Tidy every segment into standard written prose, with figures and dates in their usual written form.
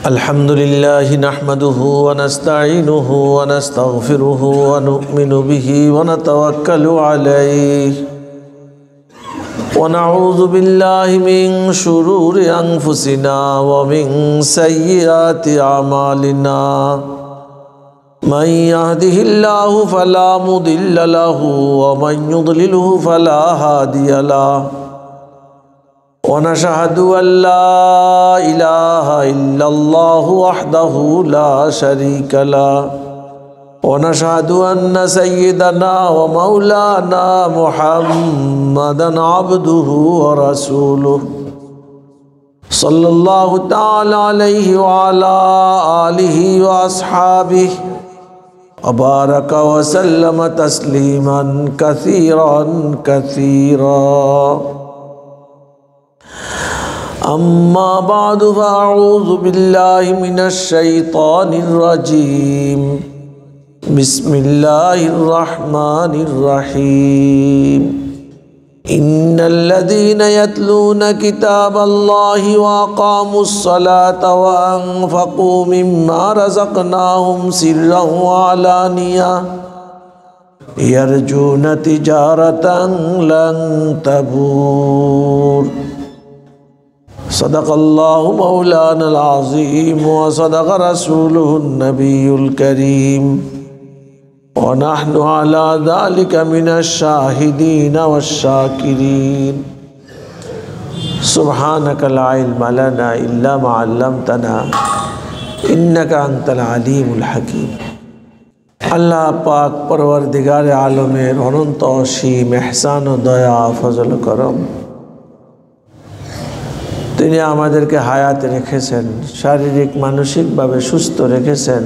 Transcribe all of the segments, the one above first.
अल्हम्दुलिल्लाहि नहमदुहु व नस्तईनुहु व नस्तगफिरुहु व नु'मिनु बिहि व नतवक्कलु अलैहि व नऊज़ु बिल्लाहि मिन शुरूरि अनफुसिना व मिन सय्यिआति अमालिना मन यहदिहिल्लाहु फला मुदिल्ल लहु व मन युद्लिलहु फला हादिय लहु वनशहदु अल्ला इलाहा इल्लल्लाहु वहदहु ला शरीका लहु वनशहदु अन्न सय्यिदना व मौलाना मुहम्मदन अब्दुहु व रसूलुहु सल्लल्लाहु तआला अलैहि व अला आलिहि व अस्हाबिहि व बारक व सल्लम तस्लीमन कसीरन कसीरा। अम्मा बादु फ़अऊज़ु बिल्लाहि मिनश शैतानिर रजीम बिस्मिल्लाहिर रहमानिर रहीम इन्नल्लज़ीना यत्लूना किताबल्लाहि व अक़ामुस्सलाता व अनफ़क़ू मिम्मा रज़क़नाहुम सिर्रन व अलानिया यरजूना तिजारतन लन तबूर। सदक़ल्लाहु मौलानल अज़ीम व सदक़ रसूलुहुन नबियुल करीम व नहनु अला ज़ालिका मिनश शाहिदीन वश्शाकिरीन। सुब्हानका ला इल्म लना इल्ला मा अल्लमतना इन्नका अंतल अलीमुल हकीम। अल्लाह पाक परवरदिगार आलमेर अनंत असीम एहसान व दया फजल करम তিনি আমাদেরকে হায়াত রেখেছেন, শারীরিক মানসিকভাবে সুস্থ রেখেছেন,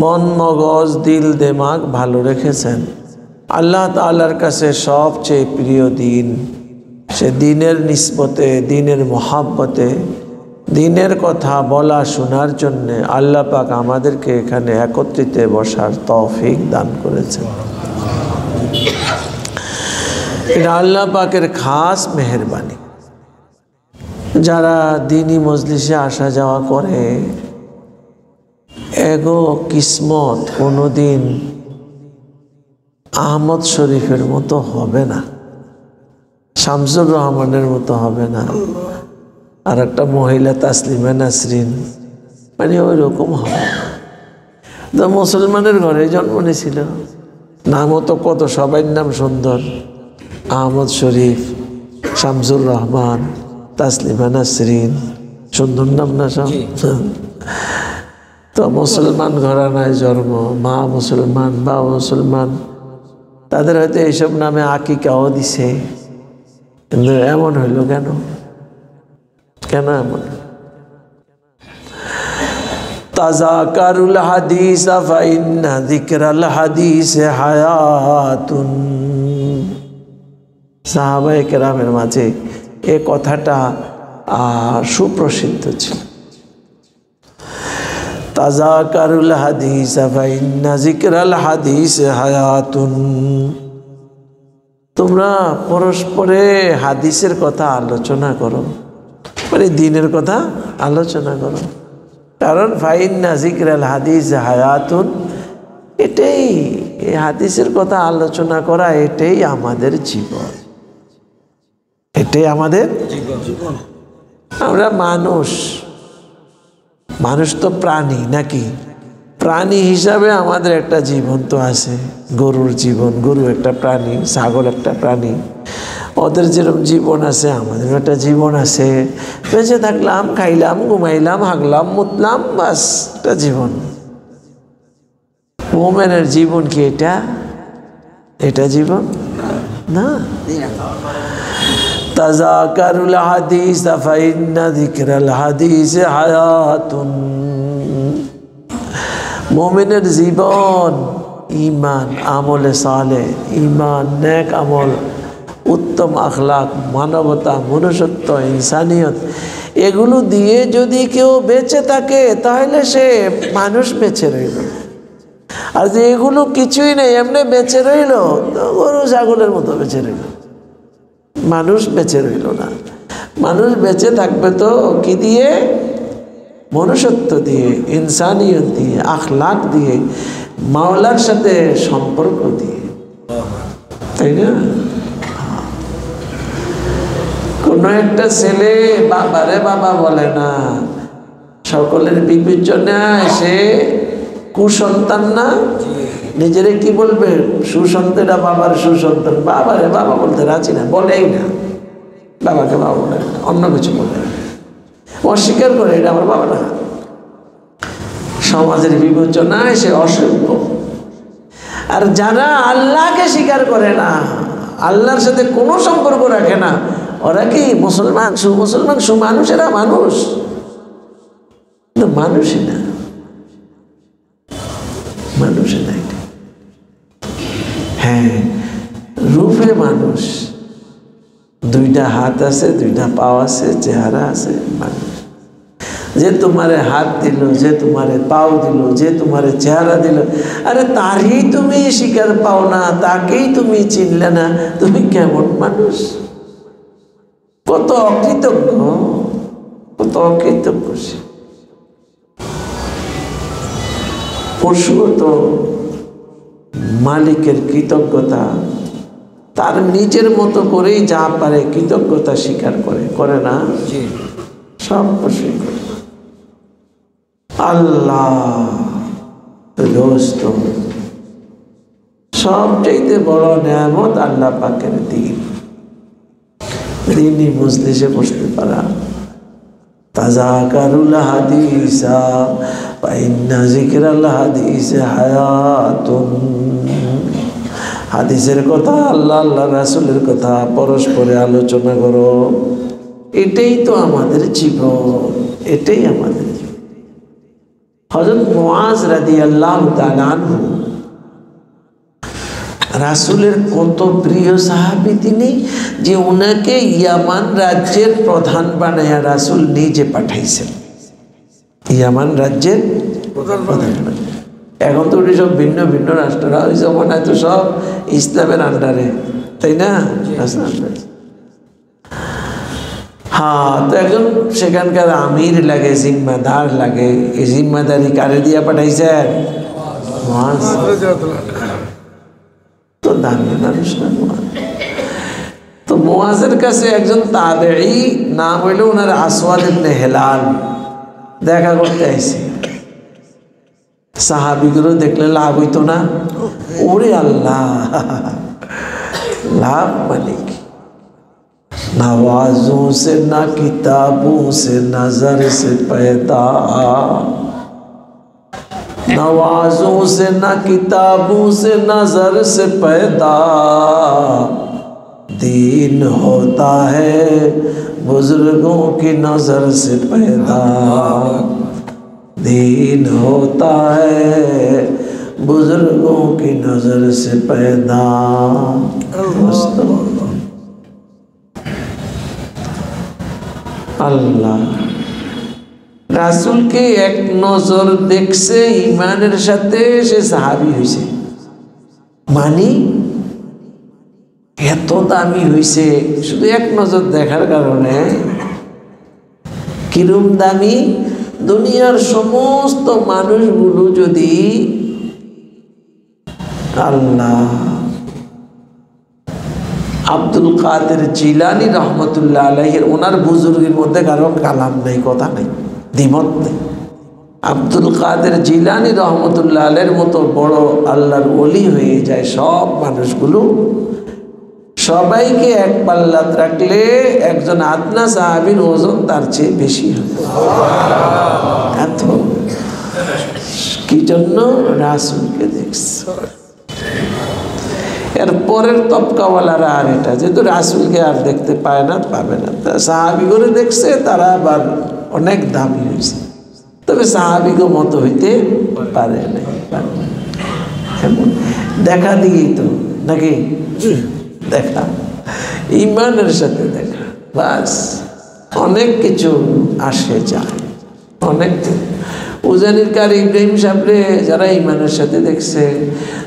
মন মগজ দিল দিমাগ ভালো রেখেছেন। আল্লাহ তাআলার কাছে সবচেয়ে প্রিয় দিন, সে দিনের নিসবতে দিনের মহাব্বতে দিনের কথা বলা শোনার জন্যে আল্লাহ পাক আমাদেরকে এখানে একত্রিত বসার তৌফিক দান করেছেন। এটা আল্লাহ পাকের খাস মেহেরবানি। যারা দিনী মজলিসে আসা যাওয়া করে এগো কিসমত কোনোদিন আহমদ শরীফের মতো হবে না, শামসুর রহমানের মতো হবে না, আর একটা মহিলা তাসলিমা নাসরিন মানে ওই রকম হবে। তো মুসলমানের ঘরে জন্ম নিয়েছিল, নামও তো কত, সবাই নাম সুন্দর, আহমদ শরীফ, শামসুর রহমান, তাসলিমা নাসরিন, সুন্দর নাম না সব? তো মুসলমান ঘরানায় জন্ম, মা মুসলমান, বাবা মুসলমান, তাদের হয়তো এইসব নামে আকিকাও দিছে, কিন্তু এমন হইল কেন? কেন এমন? তাযাকারুল হাদিস ফাইন্না যিকরাল হাদিস হায়াতুন। সাহাবায়ে কেরামের মাঝে এ কথাটা সুপ্রসিদ্ধ ছিল। তাযাকারুল হাদিস ফাইন্না যিকরাল হাদিস হায়াতুন। তোমরা পরস্পরে হাদিসের কথা আলোচনা করো, মানে দিনের কথা আলোচনা করো, কারণ ফাইন্না যিকরাল হাদিস হায়াতুন, এটাই এই হাদিসের কথা আলোচনা করা, এটাই আমাদের জীবন, এটাই আমাদের জীবন। আমরা মানুষ, মানুষ তো প্রাণী নাকি? প্রাণী হিসাবে আমাদের একটা জীবন তো আছে। গরুর জীবন, গরু একটা প্রাণী, ছাগল একটা প্রাণী, ওদের যেরকম জীবন আছে আমাদের একটা জীবন আছে। বেঁচে থাকলাম, খাইলাম, ঘুমাইলাম, হাগলাম, মুতলাম, বাস একটা জীবন। মোমেনের জীবন কি এটা? এটা জীবন না। তাযাকারুল হাদিস ফাইন্না যিকরাল হাদিস হায়াতুন। মুমিনের জীবন ঈমান, আমলে সালেহ, ঈমান, নেক আমল, উত্তম আখলাক, মানবতা, মনুষ্যত্ব, ইনসানিয়ত, এগুলো দিয়ে যদি কেউ বেঁচে থাকে তাহলে সে মানুষ বেঁচে রইল। আর যে এগুলো কিছুই নেই, এমনি বেঁচে রইল, তো গরু ছাগলের মতো বেঁচে রইল, মানুষ বেঁচে রইল না। মানুষ বেঁচে থাকবে তো কি দিয়ে? মনুষ্যত্ব দিয়ে, ইনসানিয়ত দিয়ে, আখলাক দিয়ে, মাওলার সাথে সম্পর্ক দিয়ে, তাই না? কোনো একটা ছেলে বাবারে বাবা বলে না, সকলের বিবেচনায় সে কুসন্তান না, নিজেরে কি বলবে? সুসন্তান, বাবার সুসন্তান। বাবারে বাবা বলতে রাজি না, বলেই না, বাবাকে বাবা বলে না, অন্য কিছু বলে, অস্বীকার করে এটা আমার বাবা না। সমাজের বিবেচনায় সে অসভ্য। আর যারা আল্লাহকে স্বীকার করে না, আল্লাহর সাথে কোনো সম্পর্ক রাখে না, ওরা কি মুসলমান? সুমুসলমান, সুমানুষেরা মানুষ? মানুষই না, মানুষই না। হ্যাঁ, রূপে মানুষ, দুইটা হাত আছে, দুইটা পাও আছে, চেহারা আছে, মানুষ। যে তোমারে হাত দিল, যে তোমারে পাও দিল, যে তোমারে চেহারা দিল, আরে তারই তুমি স্বীকার পাও না, তাকেই তুমি চিনলে না, তুমি কেমন মানুষ? কত অকৃতজ্ঞ, কত অকৃতজ্ঞ সে। পশুও তো মালিকের কৃতজ্ঞতা তার নিজের মতো করেই যা পারে কৃতজ্ঞতা স্বীকার করে, করে না? সব পশুই করে। আল্লাহ দোস্ত, সবচাইতে বড় নেয়ামত আল্লাহ পাকের দিন। দিনই মজলিসে বসতে পারা। তাযাকারুল হাদিসা ফা ইন্না যিকরাল হাদিসে হায়াতুন। হাদিসের কথা, আল্লাহ আল্লাহ রাসূলের কথা পরস্পরে আলোচনা করো। এটাই তো আমাদের জীবন, এটাই আমাদের জীবন। হযরত মুআজ রাদিয়াল্লাহু তাআলা আনহু, রাসূলের কত প্রিয় সাহাবী তিনি, যে উনাকে ইয়ামান রাজ্যের প্রধান বানায়া রাসূল নিজে পাঠাইছেন। ইয়ামান রাজ্যের প্রধান। এখন তো ওটি সব ভিন্ন ভিন্ন রাষ্ট্ররা, ওই জমানায় তো সব ইসলামের আন্ডারে, তাই না? হ্যাঁ, তো একজন সেখানকার আমির লাগে, জিম্মাদার লাগে। এই জিম্মাদারি কারে দিয়া পাঠাইছেন? মুআজ। তো দামি মানুষ না মুআজ। তো মুআজের কাছে একজন তাবেঈ, নাম হইল ওনার আসওয়াদ ইবনে হিলাল, দেখা করতে আইছে। সাহাবীগুলো দেখলে লাভ হইতো না? ওরে আল্লাহ, লাভ মানে কি? नवाजों से ना किताबों से नजर से पैदा, नवाजों से ना किताबों से नजर से पैदा, दीन होता है बुजुर्गों की नजर से पैदा, दीन होता है बुजुर्गों की नजर से पैदा। আল্লাহ রাসূলকে এক নজর দেখছে, ইমানের সাথে সে সাহাবী হয়েছে। মানি এত দামি হয়েছে শুধু এক নজর দেখার কারণে। কিরম দামি? দুনিয়ার সমস্ত মানুষগুলো যদি আল্লাহ আব্দুল কাদের জিলানী রহমতুল্লাহ আলাইহির, ওনার বুজুর্গের মধ্যে কারো কালাম নেই, কথা নেই, দ্বিমত নেই। আব্দুল কাদের জিলানী রহমতুল্লাহ আলাইহির মতো বড় আল্লাহর ওলি হয়ে যায় সব মানুষগুলো, সবাইকে এক পাল্লাত রাখলে একজন আদনা সাহাবীর ওজন তার চেয়ে বেশি হবে। এত কি জন্য? রাসূলকে দেখছে। এর পরের তবকাওয়ালারা আর এটা, যেহেতু রাসূলকে আর দেখতে পায় না, পাবে না, সাহাবী করে দেখছে, তারা আবার অনেক দামি হয়েছে, তবে সাহাবীকে মতো হইতে পারে না। এমন দেখা দিয়েই তো নাকি, দেখা ইমানের সাথে দেখা, বাস অনেক কিছু আসে যায়, অনেক। উজানির কারি ইব্রাহিম সাহেবরে যারা ইমানের সাথে দেখছে,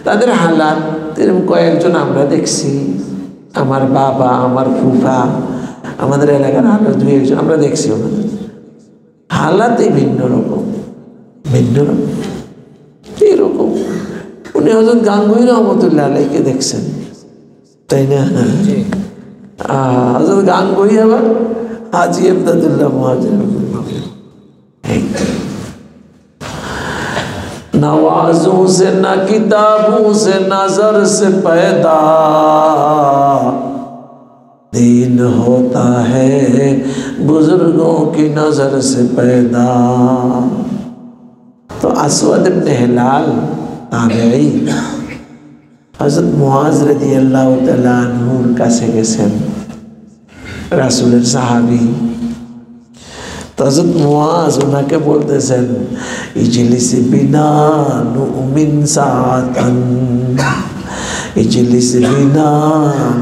তাদের হালাত এরকম কয়েকজন আমরা দেখছি। আমার বাবা, আমার ফুফা, আমাদের এলাকার আরো দুই একজন আমরা দেখছি। ওনাদের হালাতে ভিন্ন রকম, ভিন্ন রকম। এরকম উনি হযরত গাঙ্গুহি রহমতুল্লাহ আলাইহিকে দেখছেন, তাই না? হযরত গাঙ্গুহি আবার हाजी इमदादुल्लाह मुहाजिर नवाजों से न किताबों से नजर से पैदा दीन होता है बुजुर्गों की नजर से पैदा। तो अस्वद इब्न हिलाल ताबई हज़रत मुआज़ रज़ियल्लाहु तआला अन्हुर काছে গেছেন, রাসূলের সাহাবী। তো হযরত মুআজ ওনাকে বলতেছেন ইজলিস বিনা নুমিন সাআতান, ইজলিস বিনা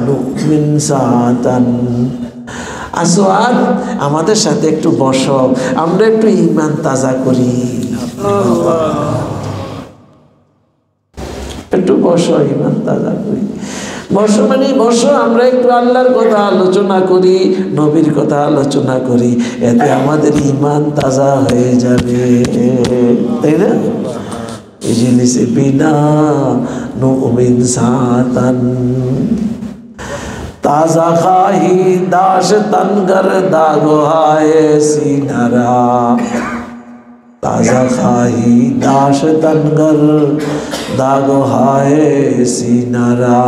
নুমিন সাআতান। আসওয়াদ আমাদের সাথে একটু বসো, আমরা একটু ঈমান তাজা করি। একটু বসো, ঈমান তাজা করি। বসো মানে বসো, আমরা একটু আল্লাহর কথা আলোচনা করি, নবীর কথা আলোচনা করি, এতে আমাদের ঈমান তাজা হয়ে যাবে, তাই না? ইজলিস বিনা নুমিন সাআতান ताज़ा खाही दाश तनगर दागो हाय सीनरा, ताज़ा खाही दाश तनगर दागो हाय सीनरा।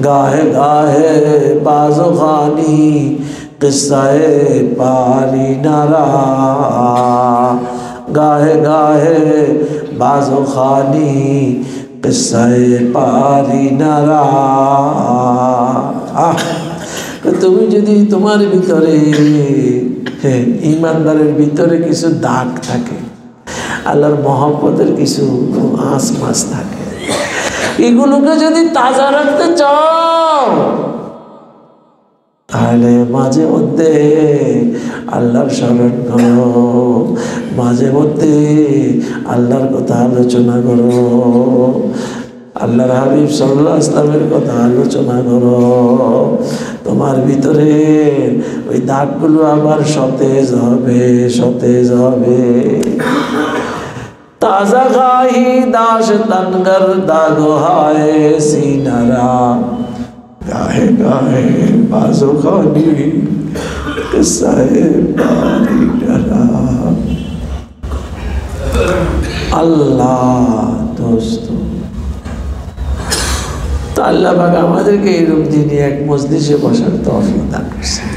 गाहे गाहे बाजो खानी किस्साए पारी नरा, गाहे गाहे बाजो खानी किस्साए पारी नरा। তুমি যদি তোমার ভিতরে ঈমানদারের ভিতরে কিছু দাগ থাকে, আল্লাহর মহব্বতের কিছু আঁচ মাছ থাকে, এগুলোকে যদি তাজা রাখতে চাও তাহলে মাঝে মধ্যে আল্লাহর স্মরণ করো, মাঝে মধ্যে আল্লাহর কথা আলোচনা করো, আল্লাহর হাবিব সাল্লাল্লাহু আলাইহি ওয়াসাল্লামের কথা আলোচনা করো। তোমার ভিতরে ওই দাগগুলো আবার সতেজ হবে, সতেজ হবে। তাজা গাহি দাশ তনগর দাগো হায় সিনারা, গাহে গাহে বাজো খানি কিসায়ে পারি নরা। আল্লাহ দোস্ত, তো আল্লাহ পাক আমাদেরকে এইরূপ দিনে এক মজলিসে বসার তৌফিক দান করেছেন।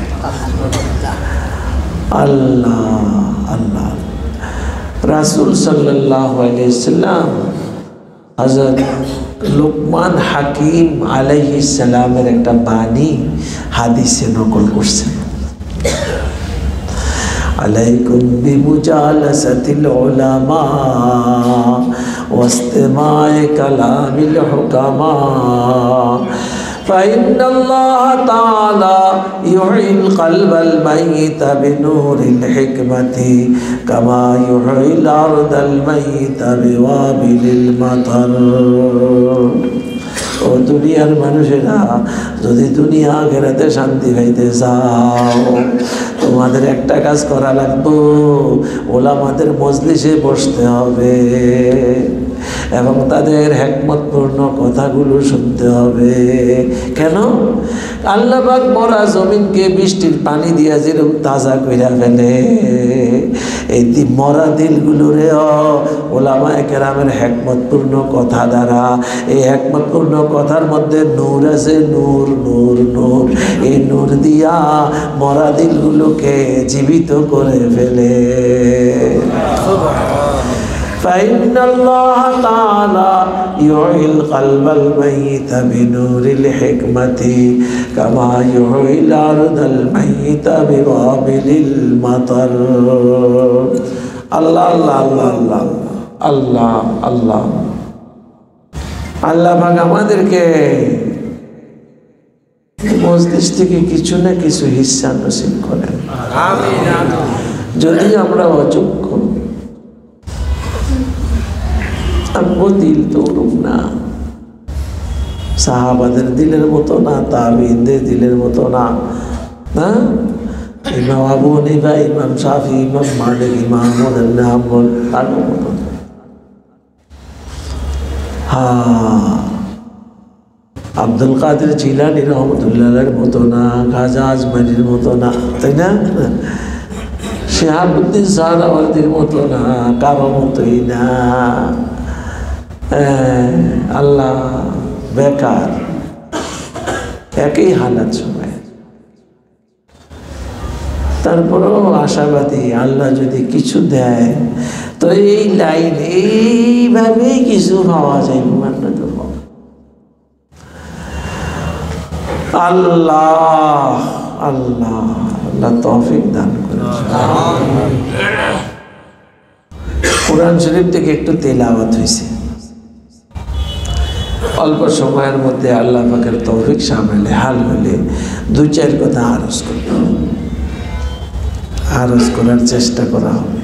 আল্লাহ আল্লাহ। রাসূল সাল্লাল্লাহু আলাইহি ওয়াসাল্লাম হযরত লুকমান হাকিম আলাইহিস সালামের একটা বাণী হাদিসে নকল করছেন। আলাইকুম বিমুজালাসাতিল উলামা ওয়াস্তিমা'i কালামিল হুকামা فإن الله تعالى يحيي القلب الميت بنور الحكمة كما يحيي الأرض الميت بوابل المطر। ও দুনিয়ার মানুষেরা, যদি দুনিয়া আখিরাতে শান্তি পাইতে চাও তোমাদের একটা কাজ করা লাগবে, ওলামাদের মজলিসে বসতে হবে এবং তাদের হিকমতপূর্ণ কথাগুলো শুনতে হবে। কেন? আল্লাহ পাক মরা জমিনকে বৃষ্টির পানি দিয়া যেরকম তাজা কইরা ফেলে, এই মরা দিলগুলোরে ওলামায়ে কেরামের হিকমতপূর্ণ কথা দ্বারা, এই হিকমতপূর্ণ কথার মধ্যে নূর আছে, নূর নূর নূর, এই নূর দিয়া মরা দিলগুলোকে জীবিত করে ফেলে। فإن الله تعالى يحيي القلب الميت بنور الحكمة كما يحيي الأرض الميت بوابل المطر। আল্লাহ আল্লাহ আল্লাহ আল্লাহ আল্লাহ আল্লাহ। আল্লাহ পাক আমাদেরকে মজলিস থেকে কিছু না কিছু হিস্সা নসিব করেন, আমিন আমিন। যদি আমরা অযোগ্য, আমগো দিল তো ওরকম না, সাহাবাদের দিলের মতো না, তাবিঈনদের দিলের মতো না, না ইমাম আবু হানিফা, ইমাম শাফি, ইমাম মালিক, ইমাম আহমদ ইবনে হাম্বল, আরো মতো। আব্দুল কাদের জিলানী রহমতুল্লাহর মতো না, খাজা আজমানির মতো না, তাই না? শিহাবুদ্দিন সাহারাওয়ার্দীর মতো না, কারো মতোই না। আল্লাহ বেকার, একই হালাত সময়। তারপরেও আশাবাদী, আল্লাহ যদি কিছু দেয় তো এই লাইন এইভাবেই কিছু পাওয়া যায়। মানে তো আল্লাহ আল্লাহ আল্লাহ তৌফিক দান করেন। কোরআন শরীফ থেকে একটু তেলাওয়াত হয়েছে, অল্প সময়ের মধ্যে আল্লাহ পাকের তৌফিক সামনে হাল হলে 2-4 কথা আরজ করার চেষ্টা করা হবে।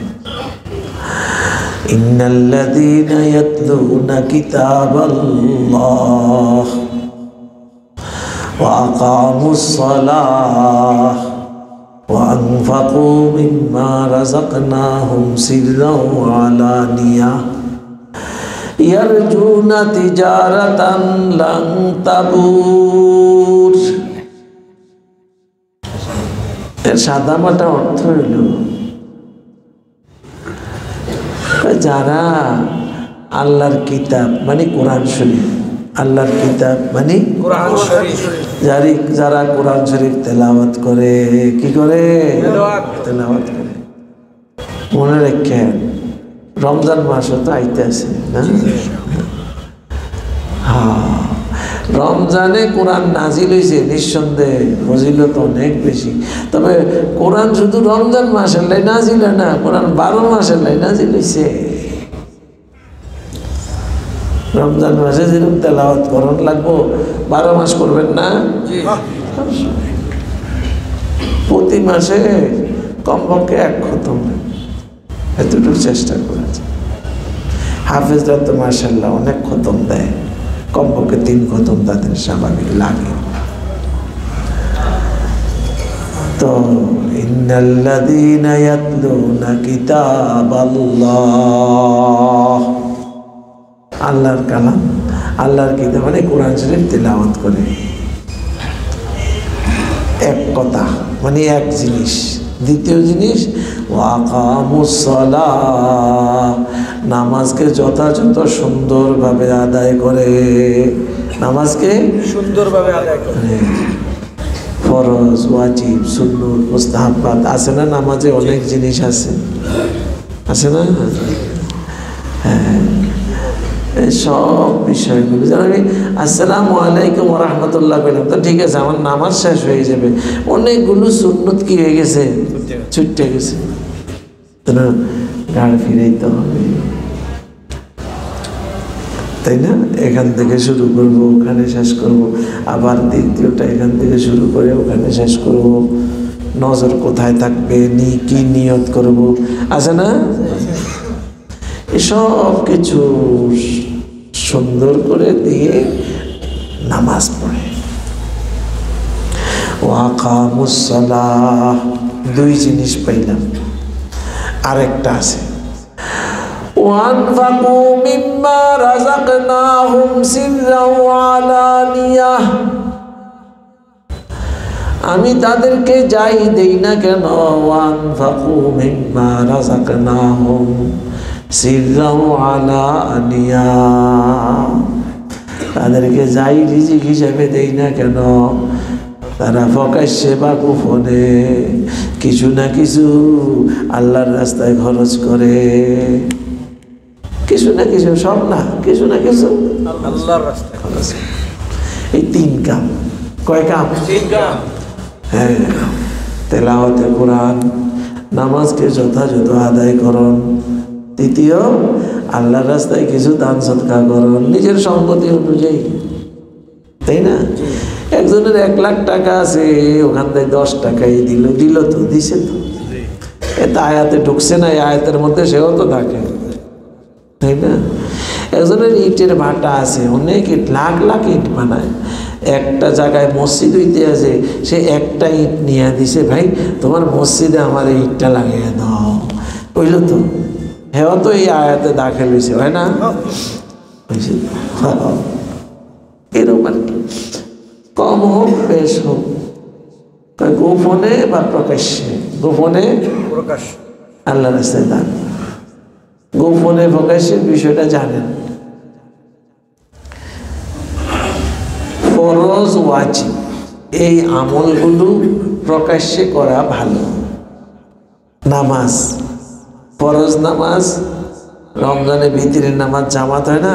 ইন্নাল্লাযীনা ইয়াতলুনা কিতাবাল্লাহ ওয়া আকামুস সালাহ ওয়া আনফাকু মিম্মা রাযাকনাহুম সিররাও ওয়া আলানিয়া ইয়ারজুনা তিজারাতান লান তাবুর। এর সাদামাটা অর্থ হইল যারা আল্লাহর কিতাব মানে কোরআন শরীফ, আল্লাহর কিতাব মানে কোরআন শরীফ, যারা কোরআন শরীফ তেলাওয়াত করে, কি করে? তেলাওয়াত করে। মনে রাখেন রমজান মাসও তো আইতে আছে না? রমজানে কোরআন নাজিল হয়েছে, নিঃসন্দেহে ফজিলত অনেক বেশি। তবে কোরআন শুধু রমজান মাসের লাই নাজিল হয় না, কোরআন 12 মাসের লাই নাজিল হয়েছে। রমজান মাসে যেরকম তেলাওয়াত করণ লাগবো, 12 মাস করবেন না? প্রতি মাসে কমপক্ষে 1 খতম, এতটুকু চেষ্টা করেছে। হাফেজরা তো মাশাআল্লাহ অনেক খতম দেয়, কমপক্ষে 3 খতম তাদের স্বাভাবিক লাগে। তো ইন্নাল্লাযীনা ইয়াতলুনা কিতাবাল্লাহ, আল্লাহর কালাম, আল্লাহর কিতাব মানে কোরআন শরীফ তেলাওয়াত করে। এক কথা মানে এক জিনিস। দ্বিতীয় জিনিস ওয়া আকামুস সালাহ, নামাজকে যথাযথ সুন্দরভাবে আদায় করে। নামাজকে সুন্দরভাবে আদায় করে। ফরজ, ওয়াজিব, সুন্নত, মুস্তাহাব্বাত আছে না? নামাজে অনেক জিনিস আছে, আছে না? হ্যাঁ, এই সব বিষয়গুলো যেন আমি আসসালামু আলাইকুম ওয়া রাহমাতুল্লাহ বললাম তো ঠিক আছে, আমার নামাজ শেষ হয়ে যাবে। অনেকগুলো সুন্নত কি হয়ে গেছে? ছুটে গেছে। গাড় ফিরাইতে হবে, তাই না? এখান থেকে শুরু করব, ওখানে শেষ করব, আবার দ্বিতীয়টা এখান থেকে শুরু করে ওখানে শেষ করব। নজর কোথায় থাকবে, কি নিয়ত করব, আছে না? এসব কিছু সুন্দর করে দিয়ে নামাজ পড়ে। ওয়া আকামুস সালাহ, 2 জিনিস পাইলাম। আরেকটা আছে ওয়ানফাকু মিম্মা রাযাকনাহুম সিররাও ওয়া আলানিয়াহ, আমি তাদেরকে যাই দেই না কেন, ওয়ানফাকু মিম্মা রাযাকনাহুম সিররাও ওয়া আলানিয়া, তাদেরকে যাই রিজিক হিসেবে দেই না কেন, তারা প্রকাশ্যে বা গোপনে কিছু না কিছু আল্লাহর রাস্তায় খরচ করে। কিছু না কিছু, সব না, কিছু না কিছু আল্লাহর রাস্তায় খরচ। এই 3 কাম। কয় কাম? 3 কাম। হ্যাঁ, তেলাওয়াতে কোরআন, নামাজকে যথাযথ আদায় করুন, তৃতীয় আল্লাহর রাস্তায় কিছু দান সদকা করুন নিজের সম্পত্তি অনুযায়ী, তাই না? একজনের 1 লাখ টাকা আছে, ওখান থেকে 10 টাকাই দিল তো দিছে তো, এটা আয়াতে ঢুকছে না? এই আয়াতের মধ্যে সেও তো থাকে, তাই না? একজনের ইটের ভাটা আছে, অনেক ইট, লাখ লাখ ইট বানায়, একটা জায়গায় মসজিদ হইতে আছে, সে একটা ইট নিয়ে দিছে, ভাই তোমার মসজিদে আমার এই ইটটা লাগিয়ে দাও, বুঝলো তো? হ্যাঁ, তো এই আয়াতে দাখিল হয়েছে, হয় না? এরকম আর কি, কম হোক বেশ হোক, গোপনে বা প্রকাশ্যে, গোপনে প্রকাশ আল্লাহ রাস্তায় দান, গোপনে প্রকাশের বিষয়টা জানেন। ফরজ ওয়াজিব এই আমলগুলো প্রকাশ্যে করা ভালো। নামাজ, ফরজ নামাজ, রমজানে ভিতরের নামাজ জামাত হয় না,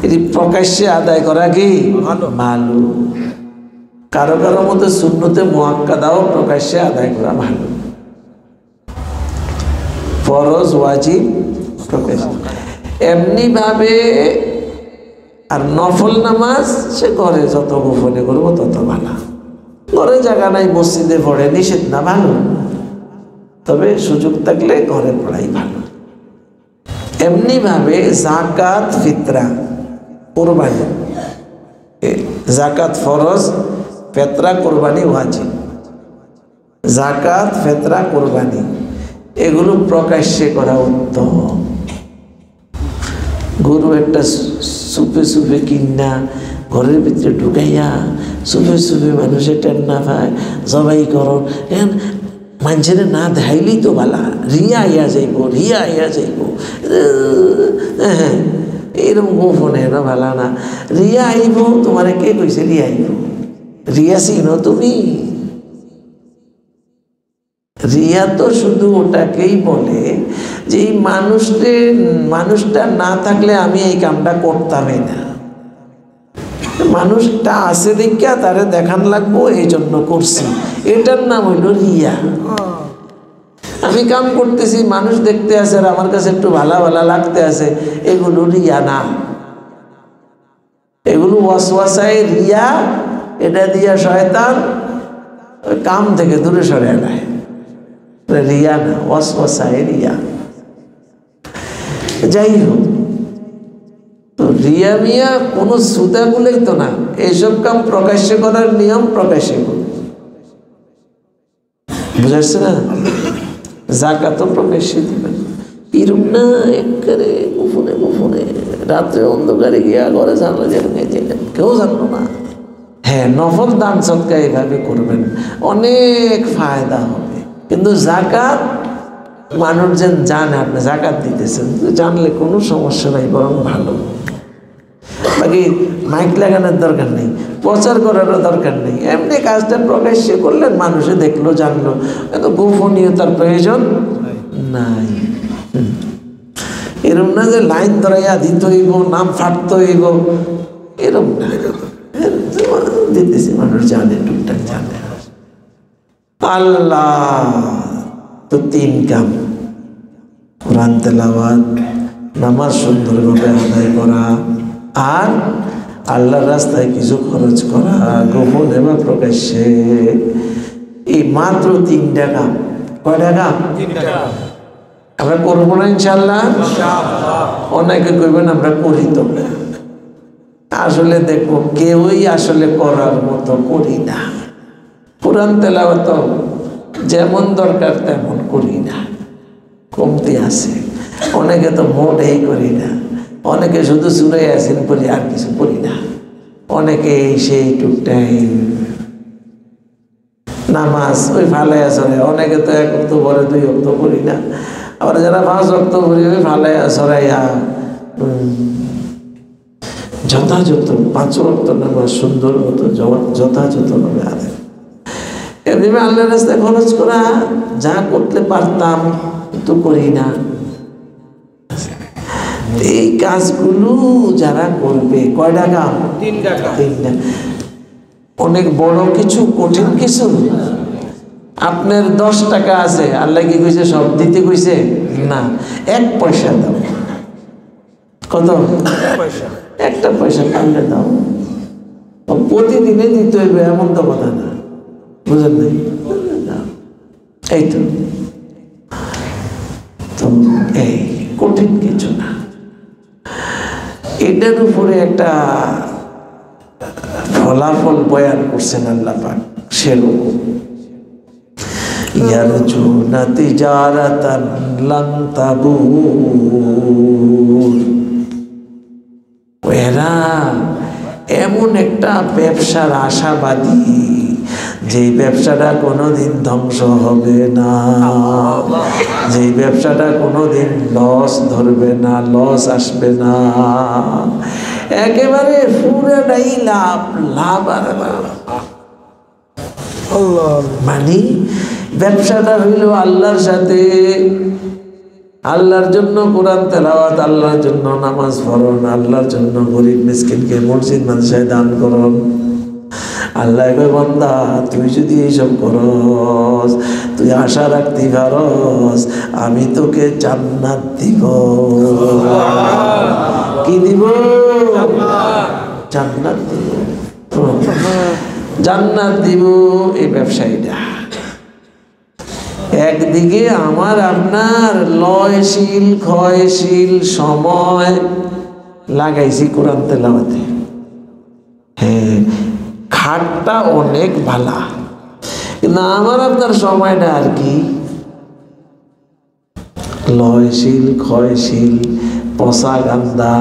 এটি প্রকাশ্যে আদায় করা কি ভালো। কারো কারো মধ্যে সুন্নতে মুআক্কাদাও প্রকাশ্যে আদায় করা ভালো। ফরজ ওয়াজিব প্রকাশ্যে, এমনিভাবে। আর নফল নামাজ সে ঘরে যত গোপনে করবো তত ভালো। ঘরে জায়গা নাই, মসজিদে পড়ে, নিষেধ না, ভালো, তবে সুযোগ থাকলে ঘরে পড়াই ভালো। এমনিভাবে জাকাত, ফিতরা, কোরবানি, জাকাত ফরজ, ফিতরা কোরবানি ওয়াজিব। জাকাত, ফিতরা, কোরবানি এগুলো প্রকাশ্যে করা উত্তম। গরু একটা সুপে সুপে কিনা ঘরের ভিতরে ঢুকাইয়া সুপে সুপে মানুষের টেন না পায় জবাই করো, মানুষের না দেখাইলেই তো ভালা, রিয়া আইয়া যাইব, রিয়া আইয়া যাইব। হ্যাঁ, এরকম গোপনে না ভালা না, রিয়া আইব। তোমার কে কইছে রিয়া আইব? রিয়া চিনো তুমি? রিয়া তো শুধু ওটাকেই বলে যে এই মানুষটা না থাকলে আমি এই কামটা করতামই না, মানুষটা আছে দেখিয়া তারে দেখান লাগবো, এই জন্য করছি, এটার নাম হইল রিয়া। আমি কাম করতেছি, মানুষ দেখতে আছে আর আমার কাছে একটু ভালা ভালা লাগতে আছে, এগুলো রিয়া না, এগুলো ওয়াসওয়াসায় রিয়া। এটা দিয়া শয়তান কাম থেকে দূরে সরে নেয়, রিয়া না, ওয়াসওয়াসায় রিয়া। যাই হোক, তো রিয়া মিয়া কোনো সুদাগুলোই তো না, এইসব কাম প্রকাশ্যে করার নিয়ম প্রকাশ্যে করুন, বুঝাচ্ছে না? জাকাতও প্রকাশ্যে দিবেন, এরকম না একেবারে গোপনে গোপনে রাত্রে অন্ধকারে গিয়া ঘরে জানলা দিলেন, কেউ জানলো না। হ্যাঁ, নফল দান সদকা এইভাবে করবেন, অনেক ফায়দা হবে। কিন্তু জাকাত মানুষ যেন জানে আপনি জাকাত দিতেছেন, জানলে কোনো সমস্যা নাই, বরং ভালো। বাকি মাইক লাগানোর দরকার নেই, প্রচার করারও দরকার নেই, এমনি কাজটা প্রকাশ্যে করলেন, মানুষে দেখলো, জানলো, এত গোপনীয়তার প্রয়োজন নাই। এরম না যে লাইন ধরাইয়া দিতে হইব, নাম ফাটতে হইব, এরম না, দিতেছি, মানুষ জানে, টুকটাক জানে। আল্লাহ তো তিন কাম, কোরআন তেলাওয়াত, নামাজ সুন্দরভাবে আদায় করা, আর আল্লাহর রাস্তায় কিছু খরচ করা, গোপনে বা প্রকাশ্যে। এই মাত্র তিনটা কাম। কয়টা কাম? আমরা করবো না ইনশাআল্লাহ? অনেকে কইবেন আমরা করি তো, আসলে দেখবো কেউই আসলে করার মতো করি না। কোরআন তেলাওয়াত যেমন দরকার তেমন করি না, কমতি আছে। অনেকে তো মোটেই করি না, অনেকে শুধু সূরা ইয়াসিন পড়ি, আর কিছু পড়ি না। অনেকে সেই টুকটাই নামাজ ওই ফালাইয়া চলে, অনেকে তো 1 ওয়াক্ত পরে 2 ওয়াক্ত পড়ি না। আবার যারা 5 ওয়াক্ত পড়ি ওই ফালাইয়া চড়াইয়া যথাযথ 5 ওয়াক্ত নামাজ সুন্দর মতো যথাযথভাবে আদায়। এমনি আল্লাহর রাস্তায় খরচ করা, যা করতে পারতাম কিন্তু করি না। এই কাজগুলো যারা করবে, কয়টা কাম? 3টা। অনেক বড় কিছু, কঠিন কিছু। আপনার 10 টাকা আছে, আল্লাহ কি কইছে সব দিতে কইছে? না, 1 পয়সা দাও। কত? 1 পয়সা। 1টা পয়সা পারলে দাও, প্রতিদিনে দিতে হইবে এমন তো কথা না, বুঝেন নাই? এই তো এই কঠিন কিছু না। এটার উপরে একটা ফলাফল বয়ান করছেন আল্লাহ পাক সেরকম ইয়ারজুনা তিজারাতান লান তাবুর এরা এমন একটা ব্যবসার আশাবাদী যে ব্যবসাটা কোনোদিন ধ্বংস হবে না, যে ব্যবসাটা কোনোদিন লস ধরবে না, লস আসবে না, একেবারে পুরোটাই লাভ লাভ আর লাভ। মানে ব্যবসাটা হইল আল্লাহর সাথে, আল্লাহর জন্য কোরআন তেলাওয়াত, আল্লাহর জন্য নামাজ পড়ন, আল্লাহর জন্য গরিব মিসকিনকে মসজিদ মাদ্রাসায় দান করন। আল্লাহ কয় বান্দা তুই যদি এইসব করস, তুই আশা রাখতে পারস আমি তোকে জান্নাত দিব। কি দিব? জান্নাত দিব, জান্নাত দিব। এই ব্যবসায়ীটা একদিকে আমার আপনার লয়শীল ক্ষয়শীল সময় লাগাইছি কোরআন তেলাওয়াতে, হ্যাঁ খাটটা অনেক ভালা, কিন্তু আমার আপনার সময়টা আর কি লয়শীল ক্ষয়শীল পচা গান্দা।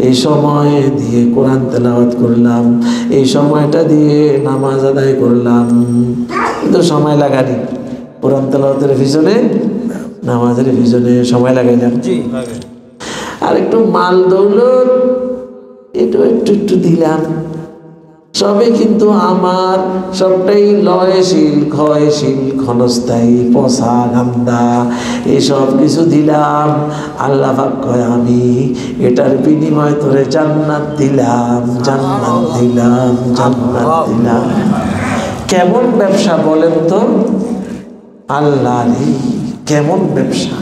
এই সময় দিয়ে কোরআন তেলাওয়াত করলাম, এই সময়টা দিয়ে নামাজ আদায় করলাম, কিন্তু সময় লাগানি কোরআন তেলাওয়াতের পিছনে নামাজের পিছনে সময় লাগাইলাম। আর একটু মাল দৌলত একটু একটু একটু দিলাম, সবে কিন্তু আমার সবটাই লয়শীল ক্ষয়শীল ক্ষণস্থায়ী পচা গান্দা। এসব কিছু দিলাম, আল্লাহ পাক কয় আমি এটার বিনিময় তোরে জান্নাত দিলাম, জান্নাত দিলাম, জান্নাত দিলাম। কেমন ব্যবসা বলেন তো? আল্লাহ রে কেমন ব্যবসা!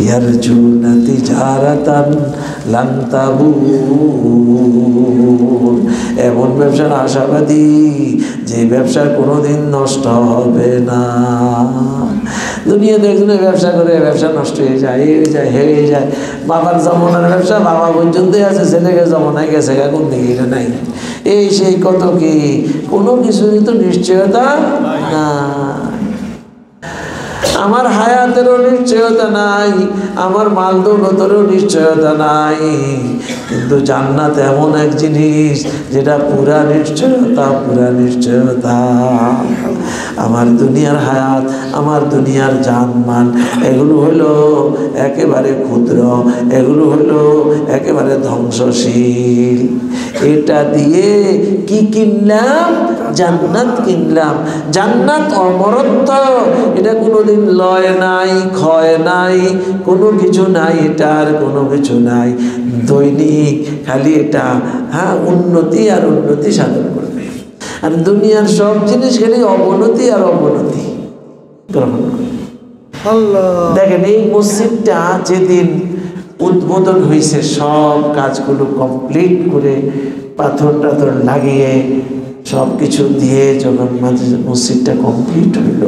ইয়ারজুনা তিজারাতান লান তাবুর, এমন ব্যবসার আশাবাদী যে ব্যবসা কোনোদিন নষ্ট হবে না। দুনিয়াতে একজনে ব্যবসা করে ব্যবসা নষ্ট হয়ে যায়, এই হয়ে যায়, হয়ে যায়। বাবার জমানার ব্যবসা বাবা পর্যন্তই আছে, ছেলেকে জমানায় গেছে কোন দিকে এটা নাই, এই সেই কত কি, কোনো কিছুরই তো নিশ্চয়তা না। আমার হায়াতেরও নিশ্চয়তা নাই, আমার মাল দৌলতেরও নিশ্চয়তা নাই, কিন্তু জান্নাত এমন এক জিনিস যেটা পুরা নিশ্চয়তা, পুরা নিশ্চয়তা। আমার দুনিয়ার হায়াত, আমার দুনিয়ার জানমাল এগুলো হলো একেবারে ক্ষুদ্র, এগুলো হলো একেবারে ধ্বংসশীল। এটা দিয়ে কি কিনলাম? জান্নাত কিনলাম। জান্নাত অমরত্ব, এটা কোনোদিন লয় নাই, ক্ষয় নাই, কোনো কিছু নাই, এটার কোনো কিছু নাই। দৈনিক খালি এটা হ্যাঁ উন্নতি আর উন্নতি সাধন করবে। আর দুনিয়ার সব জিনিস খালি অবনতি আর অবনতি গ্রহণ করবে। দেখেন এই মসজিদটা যেদিন উদ্বোধন হয়েছে, সব কাজগুলো কমপ্লিট করে পাথর টাথর লাগিয়ে সব কিছু দিয়ে যখন মসজিদটা কমপ্লিট হইল,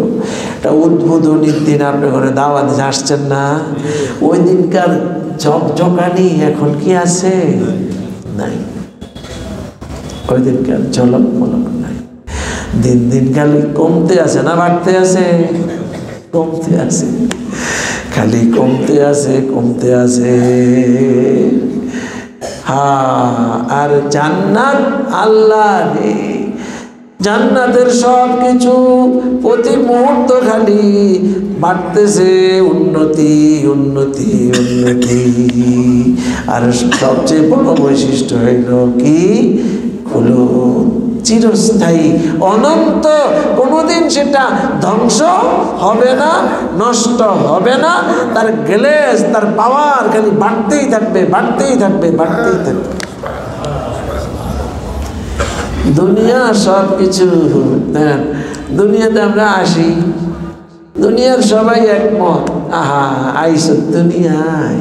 এটা উদ্বোধনীর দিন আপনার ঘরে দাওয়াত আসছেন না, ওই দিনকার ঝকঝকানি এখন কি আছে? নাই। ওই দিনকার ঝলক মলক নাই। দিন দিন খালি কমতে আছে না বাড়তে আছে? কমতে আছে, খালি কমতে আছে, কমতে আছে। হ্যাঁ, আর জান্নাত আল্লাহ রে, জান্নাতের সব কিছু প্রতি মুহূর্ত খালি বাড়তেছে, উন্নতি উন্নতি উন্নতি। আর সবচেয়ে বড় বৈশিষ্ট্য হইল কি? হলো চিরস্থায়ী, অনন্ত, কোনোদিন সেটা ধ্বংস হবে না, নষ্ট হবে না। তার গ্লেজ, তার পাওয়ার খালি বাড়তেই থাকবে, বাড়তেই থাকবে, বাড়তেই থাকবে। দুনিয়া সব কিছু দেন, দুনিয়াতে আমরা আসি, দুনিয়ার সবাই একমত, আহা আইস দুনিয়ায়,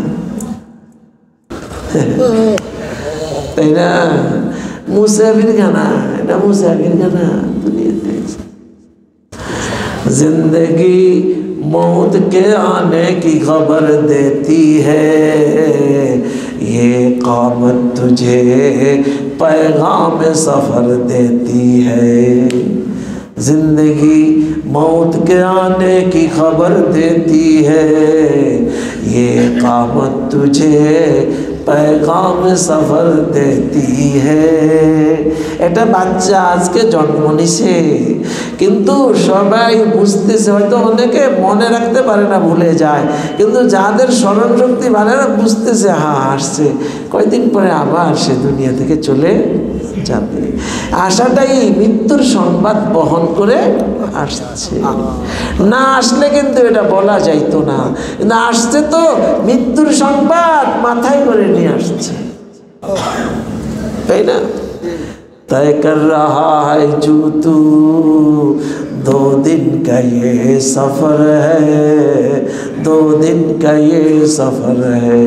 তাই না? মুসাফির খানা, এটা মুসাফির খানা। দুনিয়াতে জিন্দগি मौत के आने की खबर देती है, ये क़यामत तुझे पैगाम सफ़र देती है। जिंदगी मौत के आने की खबर देती है, ये क़यामत तुझे पैगाम सफर देती है। এটা বাচ্চা আজকে জন্ম নিছে, কিন্তু সবাই বুঝতেছে, হয়তো অনেকে মনে রাখতে পারে না, ভুলে যায়, কিন্তু যাদের স্মরণ শক্তি ভালো না বুঝতেছে হ্যাঁ আসছে, কয়েকদিন পরে আবার সে দুনিয়া থেকে চলে যাবে। আশাটাই মৃত্যুর সংবাদ বহন করে আসছে। না আসলে কিন্তু এটা বলা যাইতো না, কিন্তু আসছে তো মৃত্যুর সংবাদ মাথায় করে নিয়ে আসছে, তাই না? तय कर रहा है जो तू 2 दिन का ये सफ़र है, 2 दिन का ये सफ़र है।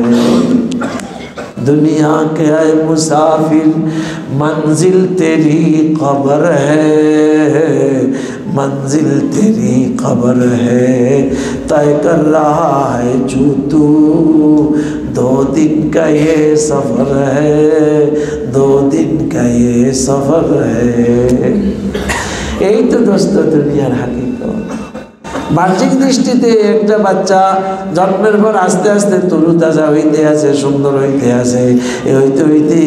दुनिया के है मुसाफिर मंजिल तेरी कब्र है, मंजिल तेरी कब्र है। तय कर रहा है जो तू 2 दिन का ये सफ़र है, 2 दिन का ये सफ़र है। यही तो दोस्तों दुनियार हकीकत। বাহ্যিক দৃষ্টিতে একটা বাচ্চা জন্মের পর আস্তে আস্তে তরু তাজা হইতে আছে, সুন্দর হইতে আছে, হইতে হইতে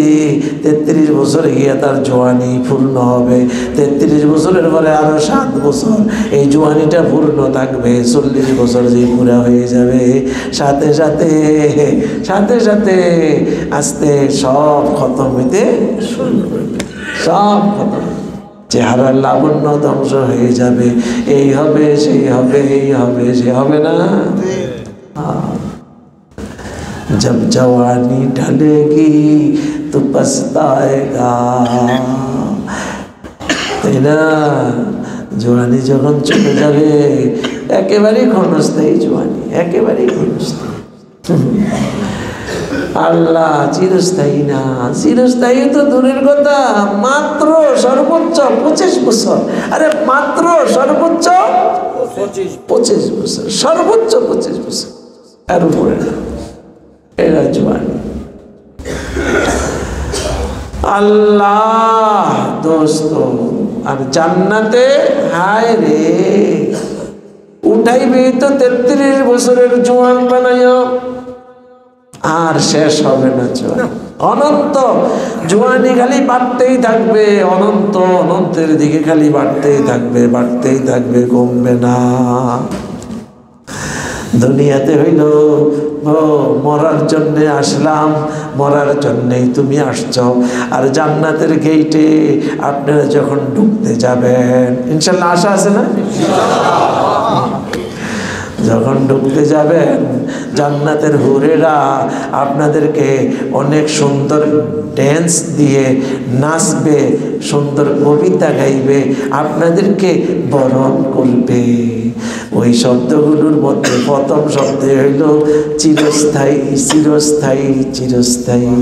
33 বছরে গিয়ে তার জোয়ানি পূর্ণ হবে। 33 বছরের পরে আরো 7 বছর এই জোয়ানিটা পূর্ণ থাকবে। 40 বছর যে পুরা হয়ে যাবে, সাথে সাথে সাথে সাথে আস্তে সব খতম হইতে শুরু করবে, সব খতম, চেহারার লাবণ্য ধ্বংস হয়ে যাবে। এই হবে সেই হবে, এই হবে সে হবে না। जब जवानी ढलेगी तो पछताएगा, তাই না? জোয়ানি যখন চলে যাবে একেবারেই ক্ষণস্থায়ী জোয়ানি, একেবারেই ক্ষণস্থায়ী। আল্লাহ চিরস্থায়ী না, চিরস্থায়ী তো দূরের কথা, মাত্র সর্বোচ্চ 25 বছর। আরে মাত্র সর্বোচ্চ 25 বছর, সর্বোচ্চ 25 বছর, আর উপরে না। এরা জোয়ানি। আল্লাহ দোস্ত, আর জান্নাতে হায় রে উঠাইবে তো 33 বছরের জোয়ান বানাইও, আর শেষ হবে না জোয়ানি, অনন্ত জোয়ানি খালি বাড়তেই থাকবে, অনন্ত অনন্তের দিকে খালি বাড়তেই থাকবে, বাড়তেই থাকবে, কমবে না। দুনিয়াতে হইল মরার জন্যে আসলাম, মরার জন্যেই তুমি আসছ। আর জান্নাতের গেইটে আপনারা যখন ঢুকতে যাবেন, ইনশাল্লাহ আশা আছে না? যখন ঢুকতে যাবেন জান্নাতের হুরেরা আপনাদেরকে অনেক সুন্দর ড্যান্স দিয়ে নাচবে, সুন্দর কবিতা গাইবে, আপনাদেরকে বরণ করবে। ওই শব্দগুলোর মধ্যে প্রথম শব্দ হইল চিরস্থায়ী, চিরস্থায়ী, চিরস্থায়ী,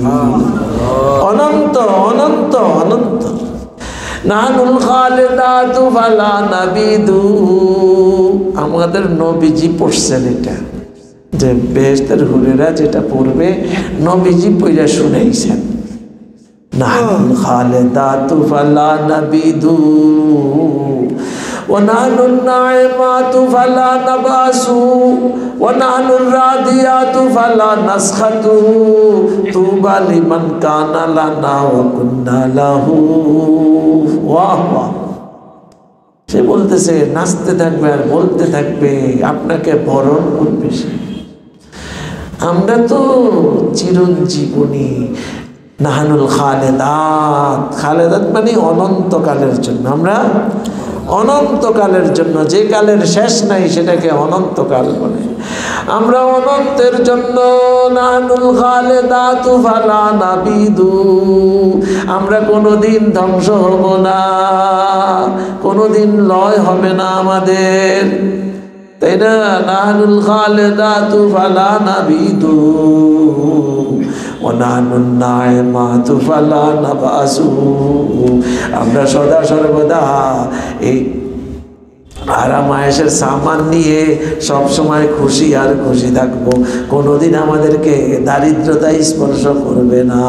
অনন্ত অনন্ত অনন্ত। নানুল খালিদাতু ফালা নাবিদু, আমাদের নবীজি পড়ছেন এটা, যে বেহেশতের হুরেরা যেটা পড়বে নবীজি পড়া শুনাইছেন। নানুল খালিদাতু ফালা নাবিদু ونحن الناعمات فلا نبأس ونحن الراديات فلا نسخط طوبى لمن كان لنا وكنا له। वाह वाह, সে বলতেছে নাচতে থাকবে আর বলতে থাকবে, আপনাকে বরণ করবে সে। আমরা তো চিরঞ্জীবনী। নাহানুল খালেদাত, খালেদাত মানে অনন্তকালের জন্য, আমরা অনন্তকালের জন্য, যে কালের শেষ নাই সেটাকে অনন্তকাল বলে। আমরা অনন্তের জন্য নাহানুল খালেদাতু ফালা নাবিদু, আমরা কোনোদিন ধ্বংস হব না, কোনোদিন লয় হবে না আমাদের, তাই না? নাহানুল খালেদাতু ফালা নাবিদু ওয়ানানুন নাইমাতু ফালা নাবাসু, আমরা সদা সর্বদা এই আরাম আয়েশের সামান নিয়ে সব সময় খুশি আর খুশি থাকবো, কোনোদিন আমাদেরকে দারিদ্রতা স্পর্শ করবে না।